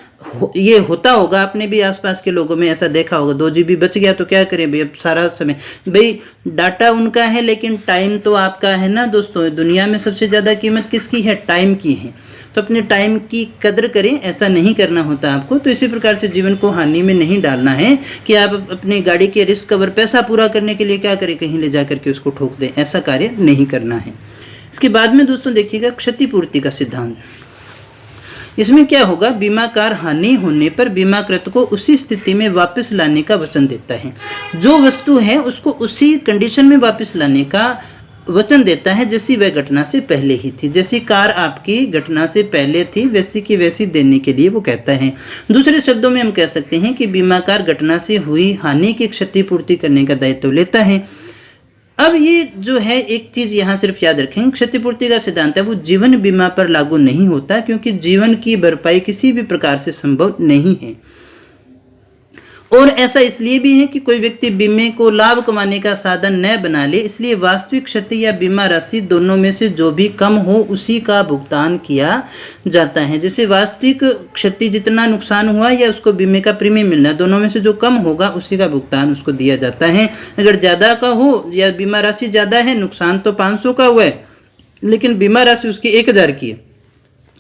ये होता होगा, आपने भी आसपास के लोगों में ऐसा देखा होगा, 2 GB बच गया तो क्या करें भाई, अब सारा समय भाई डाटा उनका है लेकिन टाइम तो आपका है ना दोस्तों। दुनिया में सबसे ज़्यादा कीमत किसकी है? टाइम की है। तो अपने टाइम की कदर करें, ऐसा नहीं करना होता आपको। तो इसी प्रकार से जीवन को हानि में नहीं डालना है कि आप अपनी गाड़ी के रिस्क कवर पैसा पूरा करने के लिए क्या करें, कहीं ले जा करके उसको ठोक दें, ऐसा कार्य नहीं करना है। इसके बाद में दोस्तों देखिएगा क्षतिपूर्ति का सिद्धांत। इसमें क्या होगा, बीमाकार हानि होने पर बीमाकृत को उसी स्थिति में वापस लाने का वचन देता है। जो वस्तु है उसको उसी कंडीशन में वापस लाने का वचन देता है जैसी वह घटना से पहले ही थी। जैसी कार आपकी घटना से पहले थी वैसी की वैसी देने के लिए वो कहता है। दूसरे शब्दों में हम कह सकते हैं कि बीमाकार घटना से हुई हानि की क्षतिपूर्ति करने का दायित्व लेता है। अब ये जो है एक चीज यहाँ सिर्फ याद रखें, क्षतिपूर्ति का सिद्धांत है वो जीवन बीमा पर लागू नहीं होता, क्योंकि जीवन की भरपाई किसी भी प्रकार से संभव नहीं है। और ऐसा इसलिए भी है कि कोई व्यक्ति बीमे को लाभ कमाने का साधन न बना ले, इसलिए वास्तविक क्षति या बीमा राशि दोनों में से जो भी कम हो उसी का भुगतान किया जाता है। जैसे वास्तविक क्षति जितना नुकसान हुआ या उसको बीमे का प्रीमियम मिलना, दोनों में से जो कम होगा उसी का भुगतान उसको दिया जाता है। अगर ज्यादा का हो या बीमा राशि ज्यादा है, नुकसान तो 500 का हुआ है लेकिन बीमा राशि उसकी 1000 की है,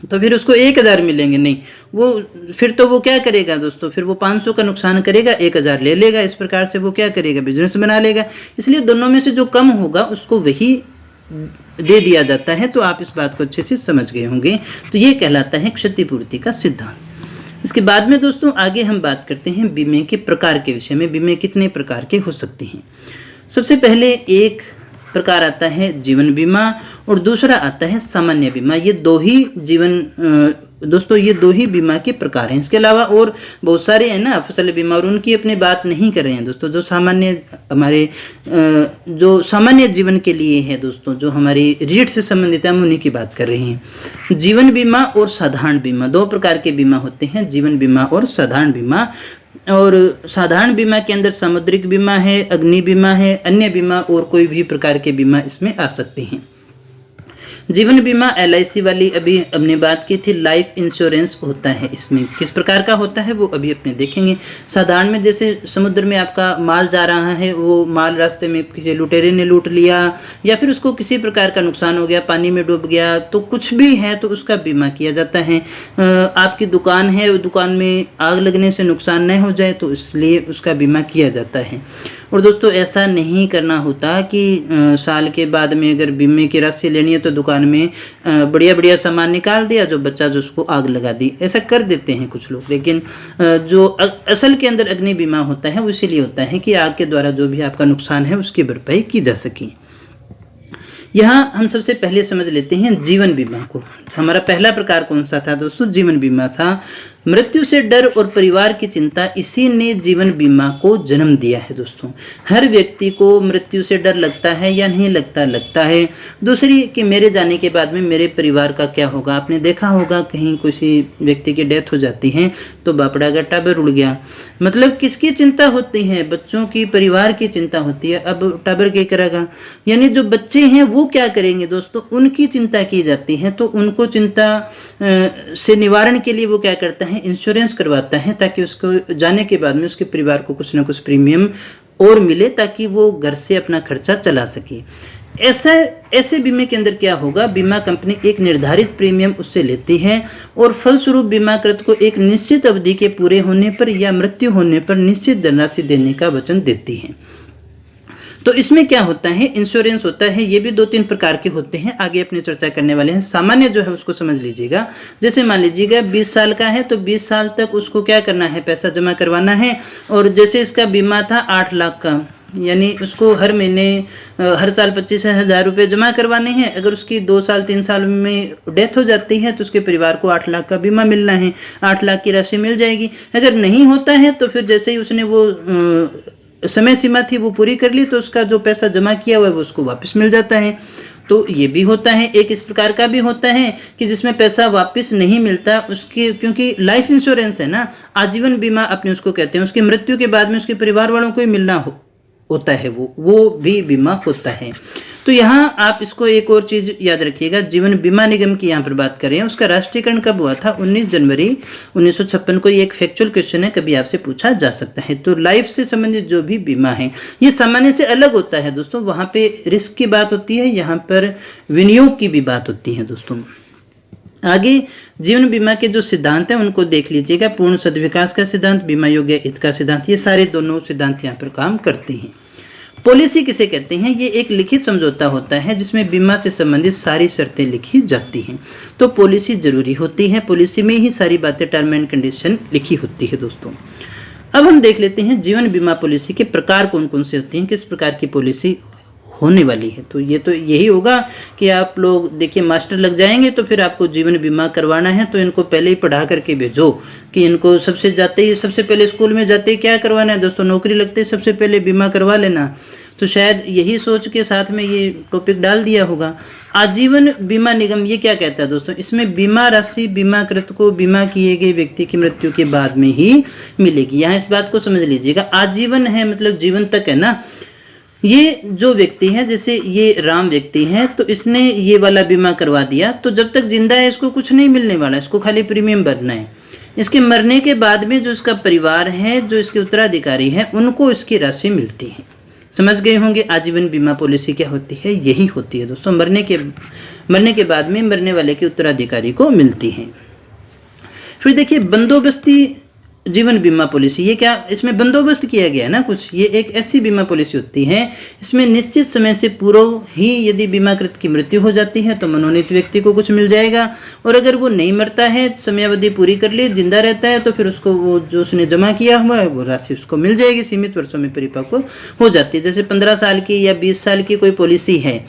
तो फिर उसको 1000 मिलेंगे नहीं, वो फिर तो वो क्या करेगा दोस्तों, फिर वो 500 का नुकसान करेगा, 1000 ले लेगा। इस प्रकार से वो क्या करेगा, बिजनेस बना लेगा। इसलिए दोनों में से जो कम होगा उसको वही दे दिया जाता है। तो आप इस बात को अच्छे से समझ गए होंगे। तो ये कहलाता है क्षतिपूर्ति का सिद्धांत। इसके बाद में दोस्तों आगे हम बात करते हैं बीमे के प्रकार के विषय में। बीमे कितने प्रकार के हो सकते हैं? सबसे पहले एक प्रकार आता है जीवन बीमा और दूसरा आता है सामान्य बीमा। ये दो ही दोस्तों ये दो ही बीमा के प्रकार हैं। इसके अलावा और बहुत सारे हैं ना, फसल बीमा, और उनकी अपनी बात नहीं कर रहे हैं दोस्तों। जो सामान्य हमारे जो सामान्य जीवन के लिए है दोस्तों, जो हमारी रीढ़ से संबंधित है, हम उन्हीं की बात कर रहे हैं। जीवन बीमा और साधारण बीमा, दो प्रकार के बीमा होते हैं, जीवन बीमा और साधारण बीमा। और साधारण बीमा के अंदर सामुद्रिक बीमा है, अग्नि बीमा है, अन्य बीमा और कोई भी प्रकार के बीमा इसमें आ सकते हैं। जीवन बीमा LIC वाली अभी हमने बात की थी, लाइफ इंश्योरेंस होता है। इसमें किस प्रकार का होता है वो अभी अपने देखेंगे। साधारण में जैसे समुद्र में आपका माल जा रहा है, वो माल रास्ते में किसी लुटेरे ने लूट लिया या फिर उसको किसी प्रकार का नुकसान हो गया, पानी में डूब गया, तो कुछ भी है तो उसका बीमा किया जाता है। आपकी दुकान है, दुकान में आग लगने से नुकसान न हो जाए तो इसलिए उसका बीमा किया जाता है। और दोस्तों ऐसा नहीं करना होता कि साल के बाद में अगर बीमे की राशि लेनी है तो दुकान में बढ़िया बढ़िया सामान निकाल दिया, जो बच्चा जो उसको आग लगा दी, ऐसा कर देते हैं कुछ लोग। लेकिन जो असल के अंदर अग्नि बीमा होता है वो इसीलिए होता है कि आग के द्वारा जो भी आपका नुकसान है उसकी भरपाई की जा सके। यहाँ हम सबसे पहले समझ लेते हैं जीवन बीमा को। हमारा पहला प्रकार कौन सा था दोस्तों? जीवन बीमा था। मृत्यु से डर और परिवार की चिंता, इसी ने जीवन बीमा को जन्म दिया है दोस्तों। हर व्यक्ति को मृत्यु से डर लगता है या नहीं लगता? लगता है। दूसरी कि मेरे जाने के बाद में मेरे परिवार का क्या होगा। आपने देखा होगा कहीं किसी व्यक्ति की डेथ हो जाती है तो बापड़ा का टाबर उड़ गया, मतलब किसकी चिंता होती है? बच्चों की, परिवार की चिंता होती है। अब टाबर क्या करेगा, यानी जो बच्चे हैं वो क्या करेंगे दोस्तों, उनकी चिंता की जाती है। तो उनको चिंता से निवारण के लिए वो क्या करता है, इंश्योरेंस करवाता है, ताकि उसको जाने के बाद में उसके परिवार को कुछ ना कुछ प्रीमियम और मिले, ताकि वो घर से अपना खर्चा चला सके। ऐसे बीमे के अंदर क्या होगा, बीमा कंपनी एक निर्धारित प्रीमियम उससे लेती है और फलस्वरूप बीमाकृत को एक निश्चित अवधि के पूरे होने पर या मृत्यु होने पर निश्चित धनराशि देने का वचन देती है। तो इसमें क्या होता है, इंश्योरेंस होता है। ये भी 2-3 प्रकार के होते हैं, आगे अपनी चर्चा करने वाले हैं। सामान्य जो है उसको समझ लीजिएगा। जैसे मान लीजिएगा 20 साल का है तो 20 साल तक उसको क्या करना है, पैसा जमा करवाना है। और जैसे इसका बीमा था 8 लाख का, यानी उसको हर महीने हर साल 25,000 रुपये जमा करवाने हैं। अगर उसकी 2 साल 3 साल में डेथ हो जाती है तो उसके परिवार को 8 लाख का बीमा मिलना है, 8 लाख की राशि मिल जाएगी। अगर नहीं होता है तो फिर जैसे ही उसने वो समय सीमा थी वो पूरी कर ली तो उसका जो पैसा जमा किया हुआ है वो उसको वापस मिल जाता है। तो ये भी होता है। एक इस प्रकार का भी होता है कि जिसमें पैसा वापस नहीं मिलता उसके, क्योंकि लाइफ इंश्योरेंस है ना, आजीवन बीमा अपने उसको कहते हैं। उसकी मृत्यु के बाद में उसके परिवार वालों को ही मिलना होता है, वो भी बीमा होता है। तो यहाँ आप इसको एक और चीज याद रखिएगा, जीवन बीमा निगम की यहाँ पर बात करें, उसका राष्ट्रीयकरण कब हुआ था? 19 जनवरी 1956 को। ये एक फैक्चुअल क्वेश्चन है, कभी आपसे पूछा जा सकता है। तो लाइफ से संबंधित जो भी बीमा है ये सामान्य से अलग होता है दोस्तों। वहां पे रिस्क की बात होती है, यहाँ पर विनियोग की भी बात होती है दोस्तों। आगे जीवन बीमा के जो सिद्धांत हैं उनको देख लीजिएगा। पूर्ण सद्विकास का सिद्धांत, बीमा योग्य हित का सिद्धांत, ये सारे दोनों सिद्धांत यहाँ पर काम करते हैं। पॉलिसी किसे कहते हैं? ये एक लिखित समझौता होता है जिसमें बीमा से संबंधित सारी शर्तें लिखी जाती हैं। तो पॉलिसी जरूरी होती है, पॉलिसी में ही सारी बातें, टर्म एंड कंडीशन लिखी होती है दोस्तों। अब हम देख लेते हैं जीवन बीमा पॉलिसी के प्रकार कौन कौन से होते हैं, किस प्रकार की पॉलिसी होने वाली है। तो यही होगा कि आप लोग देखिए मास्टर लग जाएंगे तो फिर आपको जीवन बीमा करवाना है तो इनको पहले ही पढ़ा करके भेजो कि इनको सबसे पहले स्कूल में जाते ही क्या करवाना है दोस्तों, नौकरी लगते ही सबसे पहले बीमा करवा लेना। तो शायद यही सोच के साथ में ये टॉपिक डाल दिया होगा। आजीवन बीमा निगम ये क्या कहता है दोस्तों, इसमें बीमा राशि बीमाकृत को बीमा किए गए व्यक्ति की मृत्यु के बाद में ही मिलेगी। यहाँ इस बात को समझ लीजिएगा, आजीवन है मतलब जीवन तक है ना। ये जो व्यक्ति है, जैसे ये राम व्यक्ति है तो इसने ये वाला बीमा करवा दिया, तो जब तक जिंदा है इसको कुछ नहीं मिलने वाला, इसको खाली प्रीमियम भरना है। इसके मरने के बाद में जो इसका परिवार है, जो इसके उत्तराधिकारी है, उनको इसकी राशि मिलती है। समझ गए होंगे आजीवन बीमा पॉलिसी क्या होती है, यही होती है दोस्तों, मरने के बाद में मरने वाले के उत्तराधिकारी को मिलती है। फिर देखिए बंदोबस्ती जीवन बीमा पॉलिसी, ये क्या, इसमें बंदोबस्त किया गया है ना कुछ। ये एक ऐसी बीमा पॉलिसी होती है इसमें निश्चित समय से पूर्व ही यदि बीमाकृत की मृत्यु हो जाती है तो मनोनीत व्यक्ति को कुछ मिल जाएगा, और अगर वो नहीं मरता है, समयावधि पूरी कर ली, जिंदा रहता है, तो फिर उसको वो जो उसने जमा किया हुआ है वो राशि उसको मिल जाएगी, सीमित वर्षों में परिपक्व हो जाती है। जैसे 15 साल की या 20 साल की कोई पॉलिसी है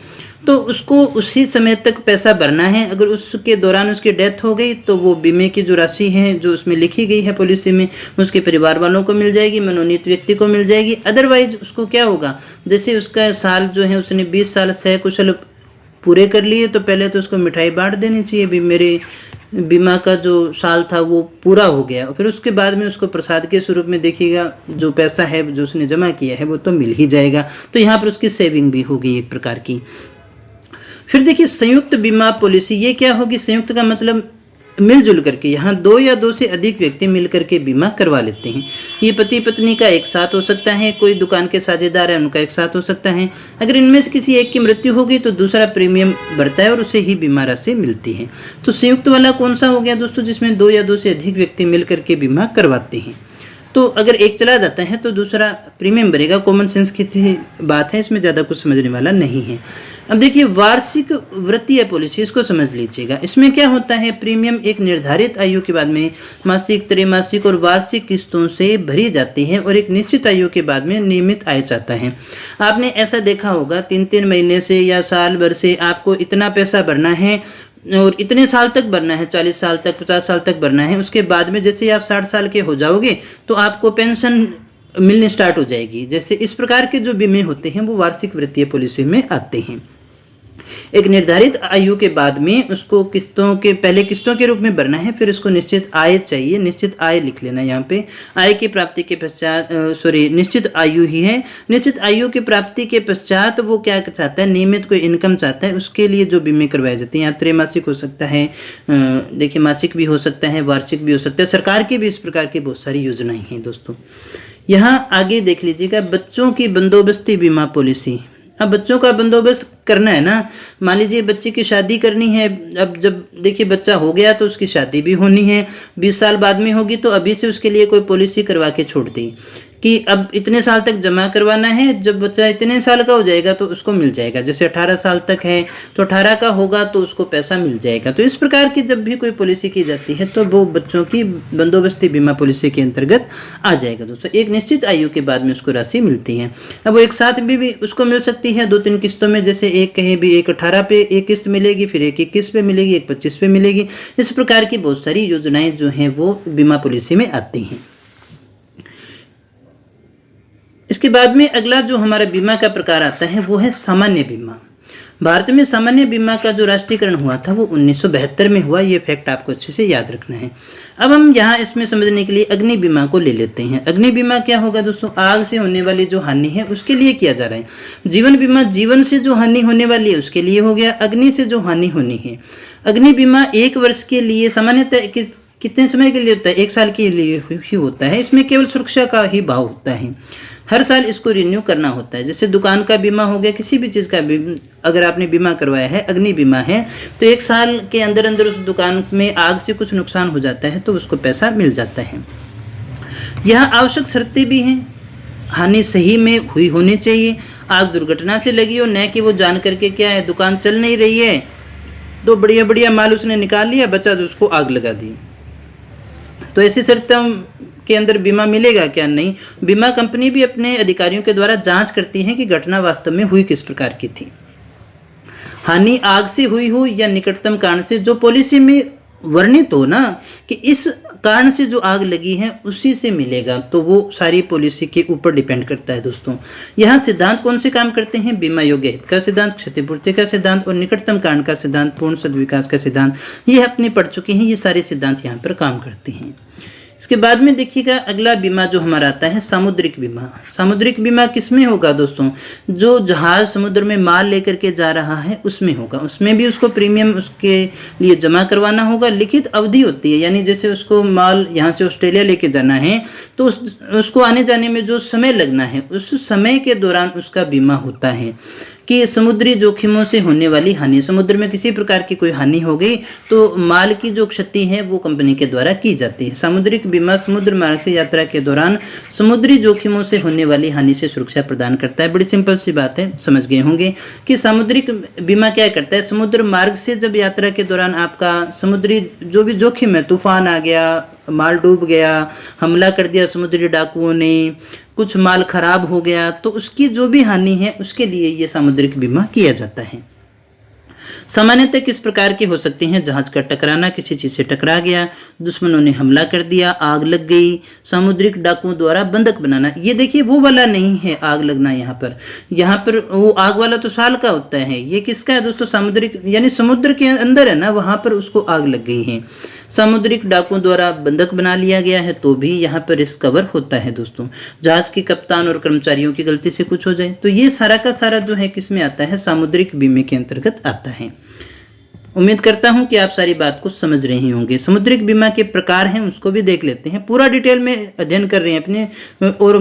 तो उसको उसी समय तक पैसा भरना है। अगर उसके दौरान उसकी डेथ हो गई तो वो बीमे की जो राशि है जो उसमें लिखी गई है पॉलिसी में, उसके परिवार वालों को मिल जाएगी, मनोनीत व्यक्ति को मिल जाएगी। अदरवाइज उसको क्या होगा, जैसे उसका साल जो है उसने 20 साल सकुशल पूरे कर लिए तो पहले तो उसको मिठाई बांट देनी चाहिए, भी मेरे बीमा का जो साल था वो पूरा हो गया, और फिर उसके बाद में उसको प्रसाद के स्वरूप में देखिएगा जो पैसा है जो उसने जमा किया है वो तो मिल ही जाएगा। तो यहाँ पर उसकी सेविंग भी होगी एक प्रकार की। फिर देखिए संयुक्त बीमा पॉलिसी, ये क्या होगी, संयुक्त का मतलब मिलजुल करके, यहाँ 2 या 2 से अधिक व्यक्ति मिलकर के बीमा करवा लेते हैं। ये पति पत्नी का एक साथ हो सकता है, कोई दुकान के साझेदार है उनका एक साथ हो सकता है। अगर इनमें से किसी एक की मृत्यु हो गई तो दूसरा प्रीमियम भरता है और उसे ही बीमा राशि मिलती है। तो संयुक्त वाला कौन सा हो गया दोस्तों, जिसमें 2 या 2 से अधिक व्यक्ति मिलकर के बीमा करवाते हैं। तो अगर एक चला जाता है तो दूसरा प्रीमियम भरेगा, कॉमन सेंस की बात है, इसमें ज़्यादा कुछ समझने वाला नहीं है। अब देखिए वार्षिक वृत्तीय पॉलिसी, इसको समझ लीजिएगा। इसमें क्या होता है, प्रीमियम एक निर्धारित आयु के बाद में मासिक, त्रैमासिक और वार्षिक किस्तों से भरी जाती है और एक निश्चित आयु के बाद में नियमित आय जाता है। आपने ऐसा देखा होगा 3-3 महीने से या साल भर से आपको इतना पैसा भरना है और इतने साल तक भरना है, 40 साल तक, 50 साल तक भरना है। उसके बाद में जैसे आप 60 साल के हो जाओगे तो आपको पेंशन मिलनी स्टार्ट हो जाएगी। जैसे इस प्रकार के जो बीमे होते हैं वो वार्षिक वित्तीय पॉलिसी में आते हैं। एक निर्धारित आयु के बाद में उसको किस्तों के, पहले किस्तों के रूप में भरना है, फिर उसको निश्चित आय चाहिए, निश्चित आय लिख लेना यहाँ पे। आय की प्राप्ति के पश्चात निश्चित आयु ही है। निश्चित आयु की प्राप्ति के पश्चात वो क्या चाहता है, नियमित कोई इनकम चाहता है, उसके लिए जो बीमे करवाए जाते हैं। यहाँ त्रैमासिक हो सकता है, देखिए मासिक भी हो सकता है, वार्षिक भी हो सकता है। सरकार की भी इस प्रकार की बहुत सारी योजनाएं हैं दोस्तों। यहाँ आगे देख लीजिएगा बच्चों की बंदोबस्ती बीमा पॉलिसी। अब बच्चों का बंदोबस्त करना है ना, मान लीजिए बच्चे की शादी करनी है। अब जब देखिए बच्चा हो गया तो उसकी शादी भी होनी है, 20 साल बाद में होगी, तो अभी से उसके लिए कोई पॉलिसी करवा के छोड़ दी कि अब इतने साल तक जमा करवाना है, जब बच्चा इतने साल का हो जाएगा तो उसको मिल जाएगा। जैसे 18 साल तक है तो 18 का होगा तो उसको पैसा मिल जाएगा। तो इस प्रकार की जब भी कोई पॉलिसी की जाती है तो वो बच्चों की बंदोबस्ती बीमा पॉलिसी के अंतर्गत आ जाएगा दोस्तों। एक निश्चित आयु के बाद में उसको राशि मिलती है। अब वो एक साथ भी उसको मिल सकती है 2-3 किस्तों में। जैसे एक कहीं भी एक 18 पे एक किस्त मिलेगी, फिर एक 21 पे मिलेगी, एक 25 पे मिलेगी। इस प्रकार की बहुत सारी योजनाएं जो हैं वो बीमा पॉलिसी में आती हैं। इसके बाद में अगला जो हमारा बीमा का प्रकार आता है वो है सामान्य बीमा। भारत में सामान्य बीमा का जो राष्ट्रीयकरण हुआ था वो 1972 में हुआ। ये फैक्ट आपको अच्छे से याद रखना है। अब हम यहाँ इसमें समझने के लिए अग्नि बीमा को ले लेते हैं। अग्नि बीमा क्या होगा दोस्तों, आग से होने वाली जो हानि है उसके लिए किया जा रहा है। जीवन बीमा जीवन से जो हानि होने वाली है उसके लिए हो गया। अग्नि से जो हानि होनी है, अग्नि बीमा 1 वर्ष के लिए सामान्यतः कितने समय के लिए होता है, 1 साल के लिए ही होता है। इसमें केवल सुरक्षा का ही भाव होता है। हर साल इसको रिन्यू करना होता है। जैसे दुकान का बीमा हो गया, किसी भी चीज़ का अगर आपने बीमा करवाया है, अग्नि बीमा है, तो 1 साल के अंदर अंदर उस दुकान में आग से कुछ नुकसान हो जाता है तो उसको पैसा मिल जाता है। यहाँ आवश्यक शर्तें भी हैं। हानि सही में हुई होनी चाहिए। आग दुर्घटना से लगी हो, न कि वो जान करके क्या है दुकान चल नहीं रही है तो बढ़िया बढ़िया माल उसने निकाल लिया, बचा तो उसको आग लगा दी। तो ऐसी शर्तों के अंदर बीमा मिलेगा क्या? नहीं। बीमा कंपनी भी अपने अधिकारियों के द्वारा जांच करती है कि घटना वास्तव में हुई किस प्रकार की थी। हानि आग से हुई हो या निकटतम कारण से, जो पॉलिसी में वर्णित हो ना कि इस कारण से जो आग लगी है उसी से मिलेगा, तो वो सारी पॉलिसी के ऊपर डिपेंड करता है दोस्तों। यहाँ सिद्धांत कौन से काम करते हैं? बीमा योग्य हित का सिद्धांत, क्षतिपूर्ति का सिद्धांत और निकटतम कारण का सिद्धांत, पूर्ण सद्विकास का सिद्धांत, ये अपने पढ़ चुके हैं। ये सारे सिद्धांत यहाँ पर काम करते हैं। इसके बाद में देखिएगा अगला बीमा जो हमारा आता है सामुद्रिक बीमा। सामुद्रिक बीमा किसमें होगा दोस्तों? जो जहाज समुद्र में माल लेकर के जा रहा है उसमें होगा। उसमें भी उसको प्रीमियम उसके लिए जमा करवाना होगा। लिखित अवधि होती है, यानी जैसे उसको माल यहाँ से ऑस्ट्रेलिया लेके जाना है तो उसको आने जाने में जो समय लगना है उस समय के दौरान उसका बीमा होता है कि समुद्री जोखिमों से होने वाली हानि, समुद्र में किसी प्रकार की कोई हानि हो गई तो माल की जो क्षति है वो कंपनी के द्वारा की जाती है। सामुद्रिक बीमा समुद्र मार्ग से यात्रा के दौरान समुद्री जोखिमों से होने वाली हानि से सुरक्षा प्रदान करता है। बड़ी सिंपल सी बात है, समझ गए होंगे कि सामुद्रिक बीमा क्या करता है। समुद्र मार्ग से जब यात्रा के दौरान आपका समुद्री जो भी जोखिम है, तूफान आ गया, माल डूब गया, हमला कर दिया समुद्री डाकुओं ने, कुछ माल खराब हो गया, तो उसकी जो भी हानि है उसके लिए ये सामुद्रिक बीमा किया जाता है। सामान्यतः किस प्रकार के हो सकते हैं? जहाज का टकराना, किसी चीज से टकरा गया, दुश्मनों ने हमला कर दिया, आग लग गई, सामुद्रिक डाकुओं द्वारा बंधक बनाना। ये देखिए वो वाला नहीं है आग लगना। यहाँ पर वो आग वाला तो साल का होता है। ये किसका है दोस्तों? सामुद्रिक, यानी समुद्र के अंदर है ना, वहां पर उसको आग लग गई है, सामुद्रिक डाकुओं द्वारा बंधक बना लिया गया है, तो भी यहाँ पर रिस्क कवर होता है दोस्तों। जहाज के कप्तान और कर्मचारियों की गलती से कुछ हो जाए तो ये सारा का सारा जो है किसमें आता है? सामुद्रिक बीमे के अंतर्गत आता है। उम्मीद करता हूं कि आप सारी बात को समझ रहे होंगे। समुद्रिक बीमा के प्रकार हैं उसको भी देख लेते हैं। पूरा डिटेल में अध्ययन कर रहे हैं अपने, और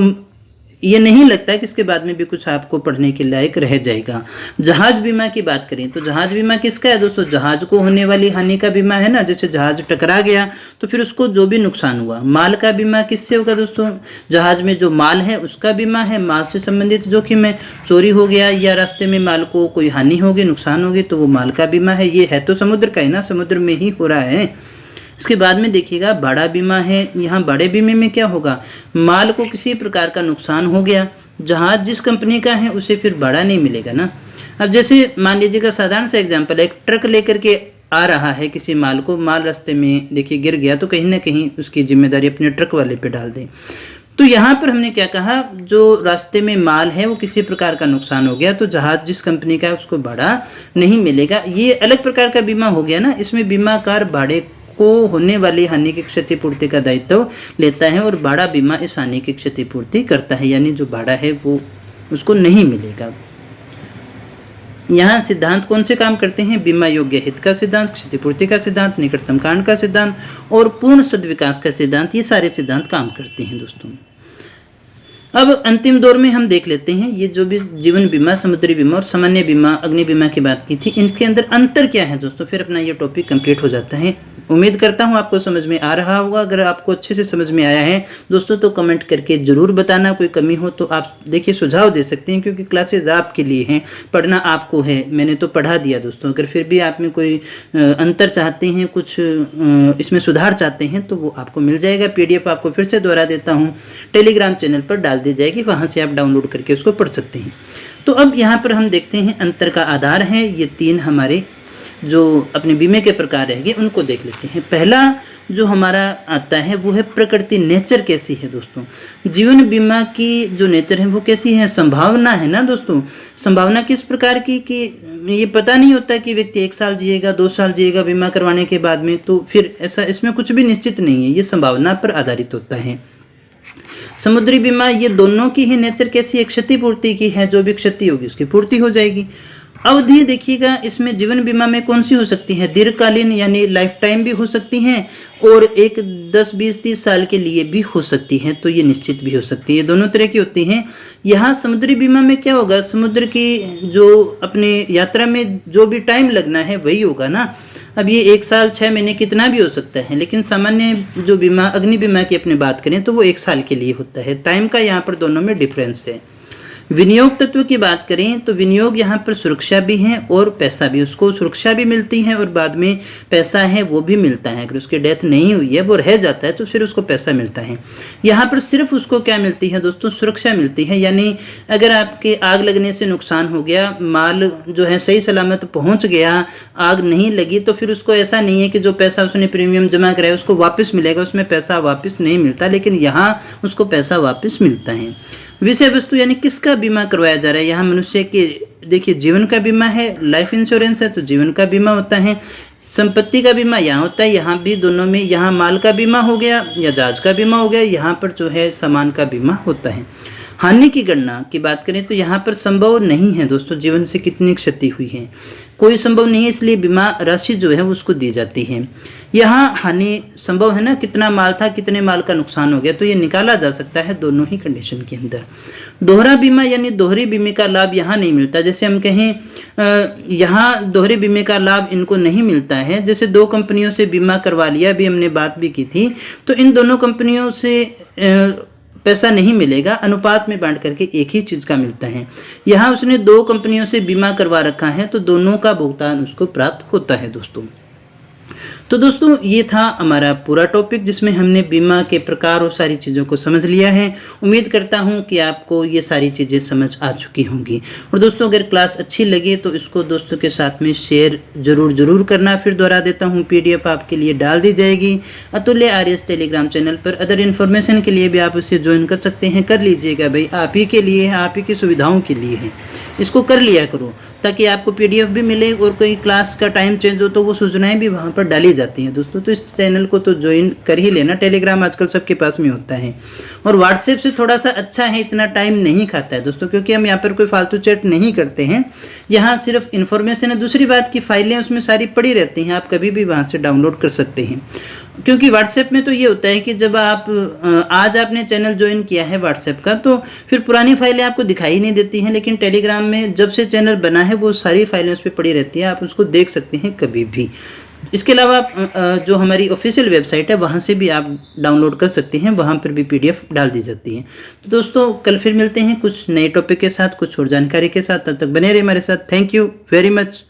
ये नहीं लगता कि इसके बाद में भी कुछ आपको पढ़ने के लायक रह जाएगा। जहाज बीमा की बात करें तो जहाज बीमा किसका है दोस्तों, जहाज को होने वाली हानि का बीमा है ना, जैसे जहाज टकरा गया तो फिर उसको जो भी नुकसान हुआ। माल का बीमा किससे होगा दोस्तों, जहाज में जो माल है उसका बीमा है, माल से संबंधित जोखिम है, चोरी हो गया या रास्ते में माल को कोई हानि होगी, नुकसान होगी तो वो माल का बीमा है। ये है तो समुद्र का ही ना, समुद्र में ही हो रहा है। इसके बाद में देखिएगा भाड़ा बीमा है। यहाँ भाड़े बीमे में क्या होगा, माल को किसी प्रकार का नुकसान हो गया, जहाज जिस कंपनी का है उसे फिर भाड़ा नहीं मिलेगा ना। अब जैसे मान लीजिएगा साधारण सा एग्जांपल, एक ट्रक लेकर के आ रहा है किसी माल को, माल रास्ते में देखिए गिर गया तो कहीं ना कहीं उसकी जिम्मेदारी अपने ट्रक वाले पे डाल दें। तो यहाँ पर हमने क्या कहा, जो रास्ते में माल है वो किसी प्रकार का नुकसान हो गया तो जहाज जिस कंपनी का है उसको भाड़ा नहीं मिलेगा। ये अलग प्रकार का बीमा हो गया ना। इसमें बीमाकार भाड़े को होने वाली हानि की क्षतिपूर्ति का दायित्व लेता है और भाड़ा बीमा इस हानि की क्षतिपूर्ति करता है, यानी जो भाड़ा है वो उसको नहीं मिलेगा। यहाँ सिद्धांत कौन से काम करते हैं, बीमा योग्य हित का सिद्धांत, क्षतिपूर्ति का सिद्धांत, निकटतम कारण का सिद्धांत और पूर्ण सद्विकास का सिद्धांत, ये सारे सिद्धांत काम करते हैं दोस्तों। अब अंतिम दौर में हम देख लेते हैं ये जो भी जीवन बीमा, समुद्री बीमा और सामान्य बीमा, अग्नि बीमा की बात की थी, इनके अंदर अंतर क्या है दोस्तों, फिर अपना ये टॉपिक कंप्लीट हो जाता है। उम्मीद करता हूँ आपको समझ में आ रहा होगा। अगर आपको अच्छे से समझ में आया है दोस्तों तो कमेंट करके जरूर बताना, कोई कमी हो तो आप देखिए सुझाव दे सकते हैं, क्योंकि क्लासेज आपके लिए हैं, पढ़ना आपको है। मैंने तो पढ़ा दिया दोस्तों, अगर फिर भी आप में कोई अंतर चाहते हैं, कुछ इसमें सुधार चाहते हैं तो वो आपको मिल जाएगा। PDF आपको फिर से दोहरा देता हूँ, टेलीग्राम चैनल पर डाल दी जाएगी, वहाँ से आप डाउनलोड करके उसको पढ़ सकते हैं। तो अब यहाँ पर हम देखते हैं अंतर का आधार है ये 3 हमारे जो अपने बीमे के प्रकार रहेंगे उनको देख लेते हैं। पहला जो हमारा आता है वो है प्रकृति, नेचर कैसी है दोस्तों। जीवन बीमा की जो नेचर है वो कैसी है, संभावना है ना दोस्तों। संभावना किस प्रकार की कि ये पता नहीं होता कि व्यक्ति 1 साल जिएगा, 2 साल जिएगा बीमा करवाने के बाद में, तो फिर ऐसा इसमें कुछ भी निश्चित नहीं है, ये संभावना पर आधारित होता है। समुद्री बीमा, ये दोनों की ही नेचर कैसी है, क्षतिपूर्ति की है, जो भी क्षति होगी उसकी पूर्ति हो जाएगी। अवधि देखिएगा, इसमें जीवन बीमा में कौन सी हो सकती है, दीर्घकालीन यानी लाइफ टाइम भी हो सकती हैं और एक 10, 20, 30 साल के लिए भी हो सकती है, तो ये निश्चित भी हो सकती है, दोनों तरह की होती हैं। यहाँ समुद्री बीमा में क्या होगा, समुद्र की जो अपने यात्रा में जो भी टाइम लगना है वही होगा ना। अब ये 1 साल 6 महीने कितना भी हो सकता है, लेकिन सामान्य जो बीमा, अग्नि बीमा की अपनी बात करें तो वो 1 साल के लिए होता है। टाइम का यहाँ पर दोनों में डिफरेंस है। विनियोग तत्व की बात करें तो विनियोग यहाँ पर सुरक्षा भी है और पैसा भी, उसको सुरक्षा भी मिलती है और बाद में पैसा है वो भी मिलता है। अगर उसकी डेथ नहीं हुई है, वो रह जाता है तो फिर उसको पैसा मिलता है। यहाँ पर सिर्फ उसको क्या मिलती है दोस्तों, सुरक्षा मिलती है। यानी अगर आपके आग लगने से नुकसान हो गया, माल जो है सही सलामत पहुंच गया, आग नहीं लगी, तो फिर उसको ऐसा नहीं है कि जो पैसा उसने प्रीमियम जमा कराया उसको वापस मिलेगा, उसमें पैसा वापस नहीं मिलता, लेकिन यहाँ उसको पैसा वापस मिलता है। विषय वस्तु यानी किसका बीमा करवाया जा रहा है, यहाँ मनुष्य के देखिए जीवन का बीमा है, लाइफ इंश्योरेंस है तो जीवन का बीमा होता है। संपत्ति का बीमा यहाँ होता है, यहाँ भी दोनों में, यहाँ माल का बीमा हो गया या जहाज का बीमा हो गया, यहाँ पर जो है सामान का बीमा होता है। हानि की गणना की बात करें तो यहाँ पर संभव नहीं है दोस्तों, जीवन से कितनी क्षति हुई है कोई संभव नहीं है, इसलिए बीमा राशि जो है उसको दी जाती है। यहाँ हानि संभव है ना, कितना माल था, कितने माल का नुकसान हो गया, तो ये निकाला जा सकता है दोनों ही कंडीशन के अंदर। दोहरा बीमा यानी दोहरे बीमे का लाभ यहाँ नहीं मिलता। जैसे हम कहें यहाँ दोहरे बीमे का लाभ इनको नहीं मिलता है। जैसे 2 कंपनियों से बीमा करवा लिया, अभी हमने बात भी की थी, तो इन दोनों कंपनियों से पैसा नहीं मिलेगा, अनुपात में बांट करके एक ही चीज का मिलता है। यहाँ उसने 2 कंपनियों से बीमा करवा रखा है तो दोनों का भुगतान उसको प्राप्त होता है दोस्तों। तो दोस्तों ये था हमारा पूरा टॉपिक, जिसमें हमने बीमा के प्रकार और सारी चीज़ों को समझ लिया है। उम्मीद करता हूँ कि आपको ये सारी चीज़ें समझ आ चुकी होंगी। और दोस्तों अगर क्लास अच्छी लगे तो इसको दोस्तों के साथ में शेयर जरूर करना। फिर दोहरा देता हूँ, PDF आपके लिए डाल दी जाएगी अतुल्य आर्यस टेलीग्राम चैनल पर। अदर इन्फॉर्मेशन के लिए भी आप उसे ज्वाइन कर सकते हैं, कर लीजिएगा भाई, आप ही के लिए है, आप ही की सुविधाओं के लिए है, इसको कर लिया करो ताकि आपको PDF भी मिले और कोई क्लास का टाइम चेंज हो तो वो सूचनाएं भी वहाँ पर डाली पढ़ी जाती हैं दोस्तों। तो इस चैनल को तो ज्वाइन कर ही लेना, टेलीग्राम आजकल सबके पास में होता है और व्हाट्सएप से थोड़ा सा अच्छा है, इतना टाइम नहीं खाता है दोस्तों, क्योंकि हम यहाँ पर कोई फालतू चैट नहीं करते हैं, यहाँ सिर्फ इन्फॉर्मेशन है। दूसरी बात की फाइलें उसमें सारी पड़ी रहती हैं, आप कभी भी वहाँ से डाउनलोड कर सकते हैं। क्योंकि व्हाट्सएप में तो ये होता है कि जब आप आज आपने चैनल ज्वाइन किया है व्हाट्सएप का, तो फिर पुरानी फाइलें आपको दिखाई नहीं देती हैं, लेकिन टेलीग्राम में जब से चैनल बना है वो सारी फाइलें उस पर पड़ी रहती हैं, आप उसको देख सकते हैं कभी भी। इसके अलावा आप जो हमारी ऑफिशियल वेबसाइट है वहाँ से भी आप डाउनलोड कर सकते हैं, वहाँ पर भी PDF डाल दी जाती है। तो दोस्तों कल फिर मिलते हैं कुछ नए टॉपिक के साथ, कुछ और जानकारी के साथ, तब तक बने रहिए हमारे साथ। Thank you very much.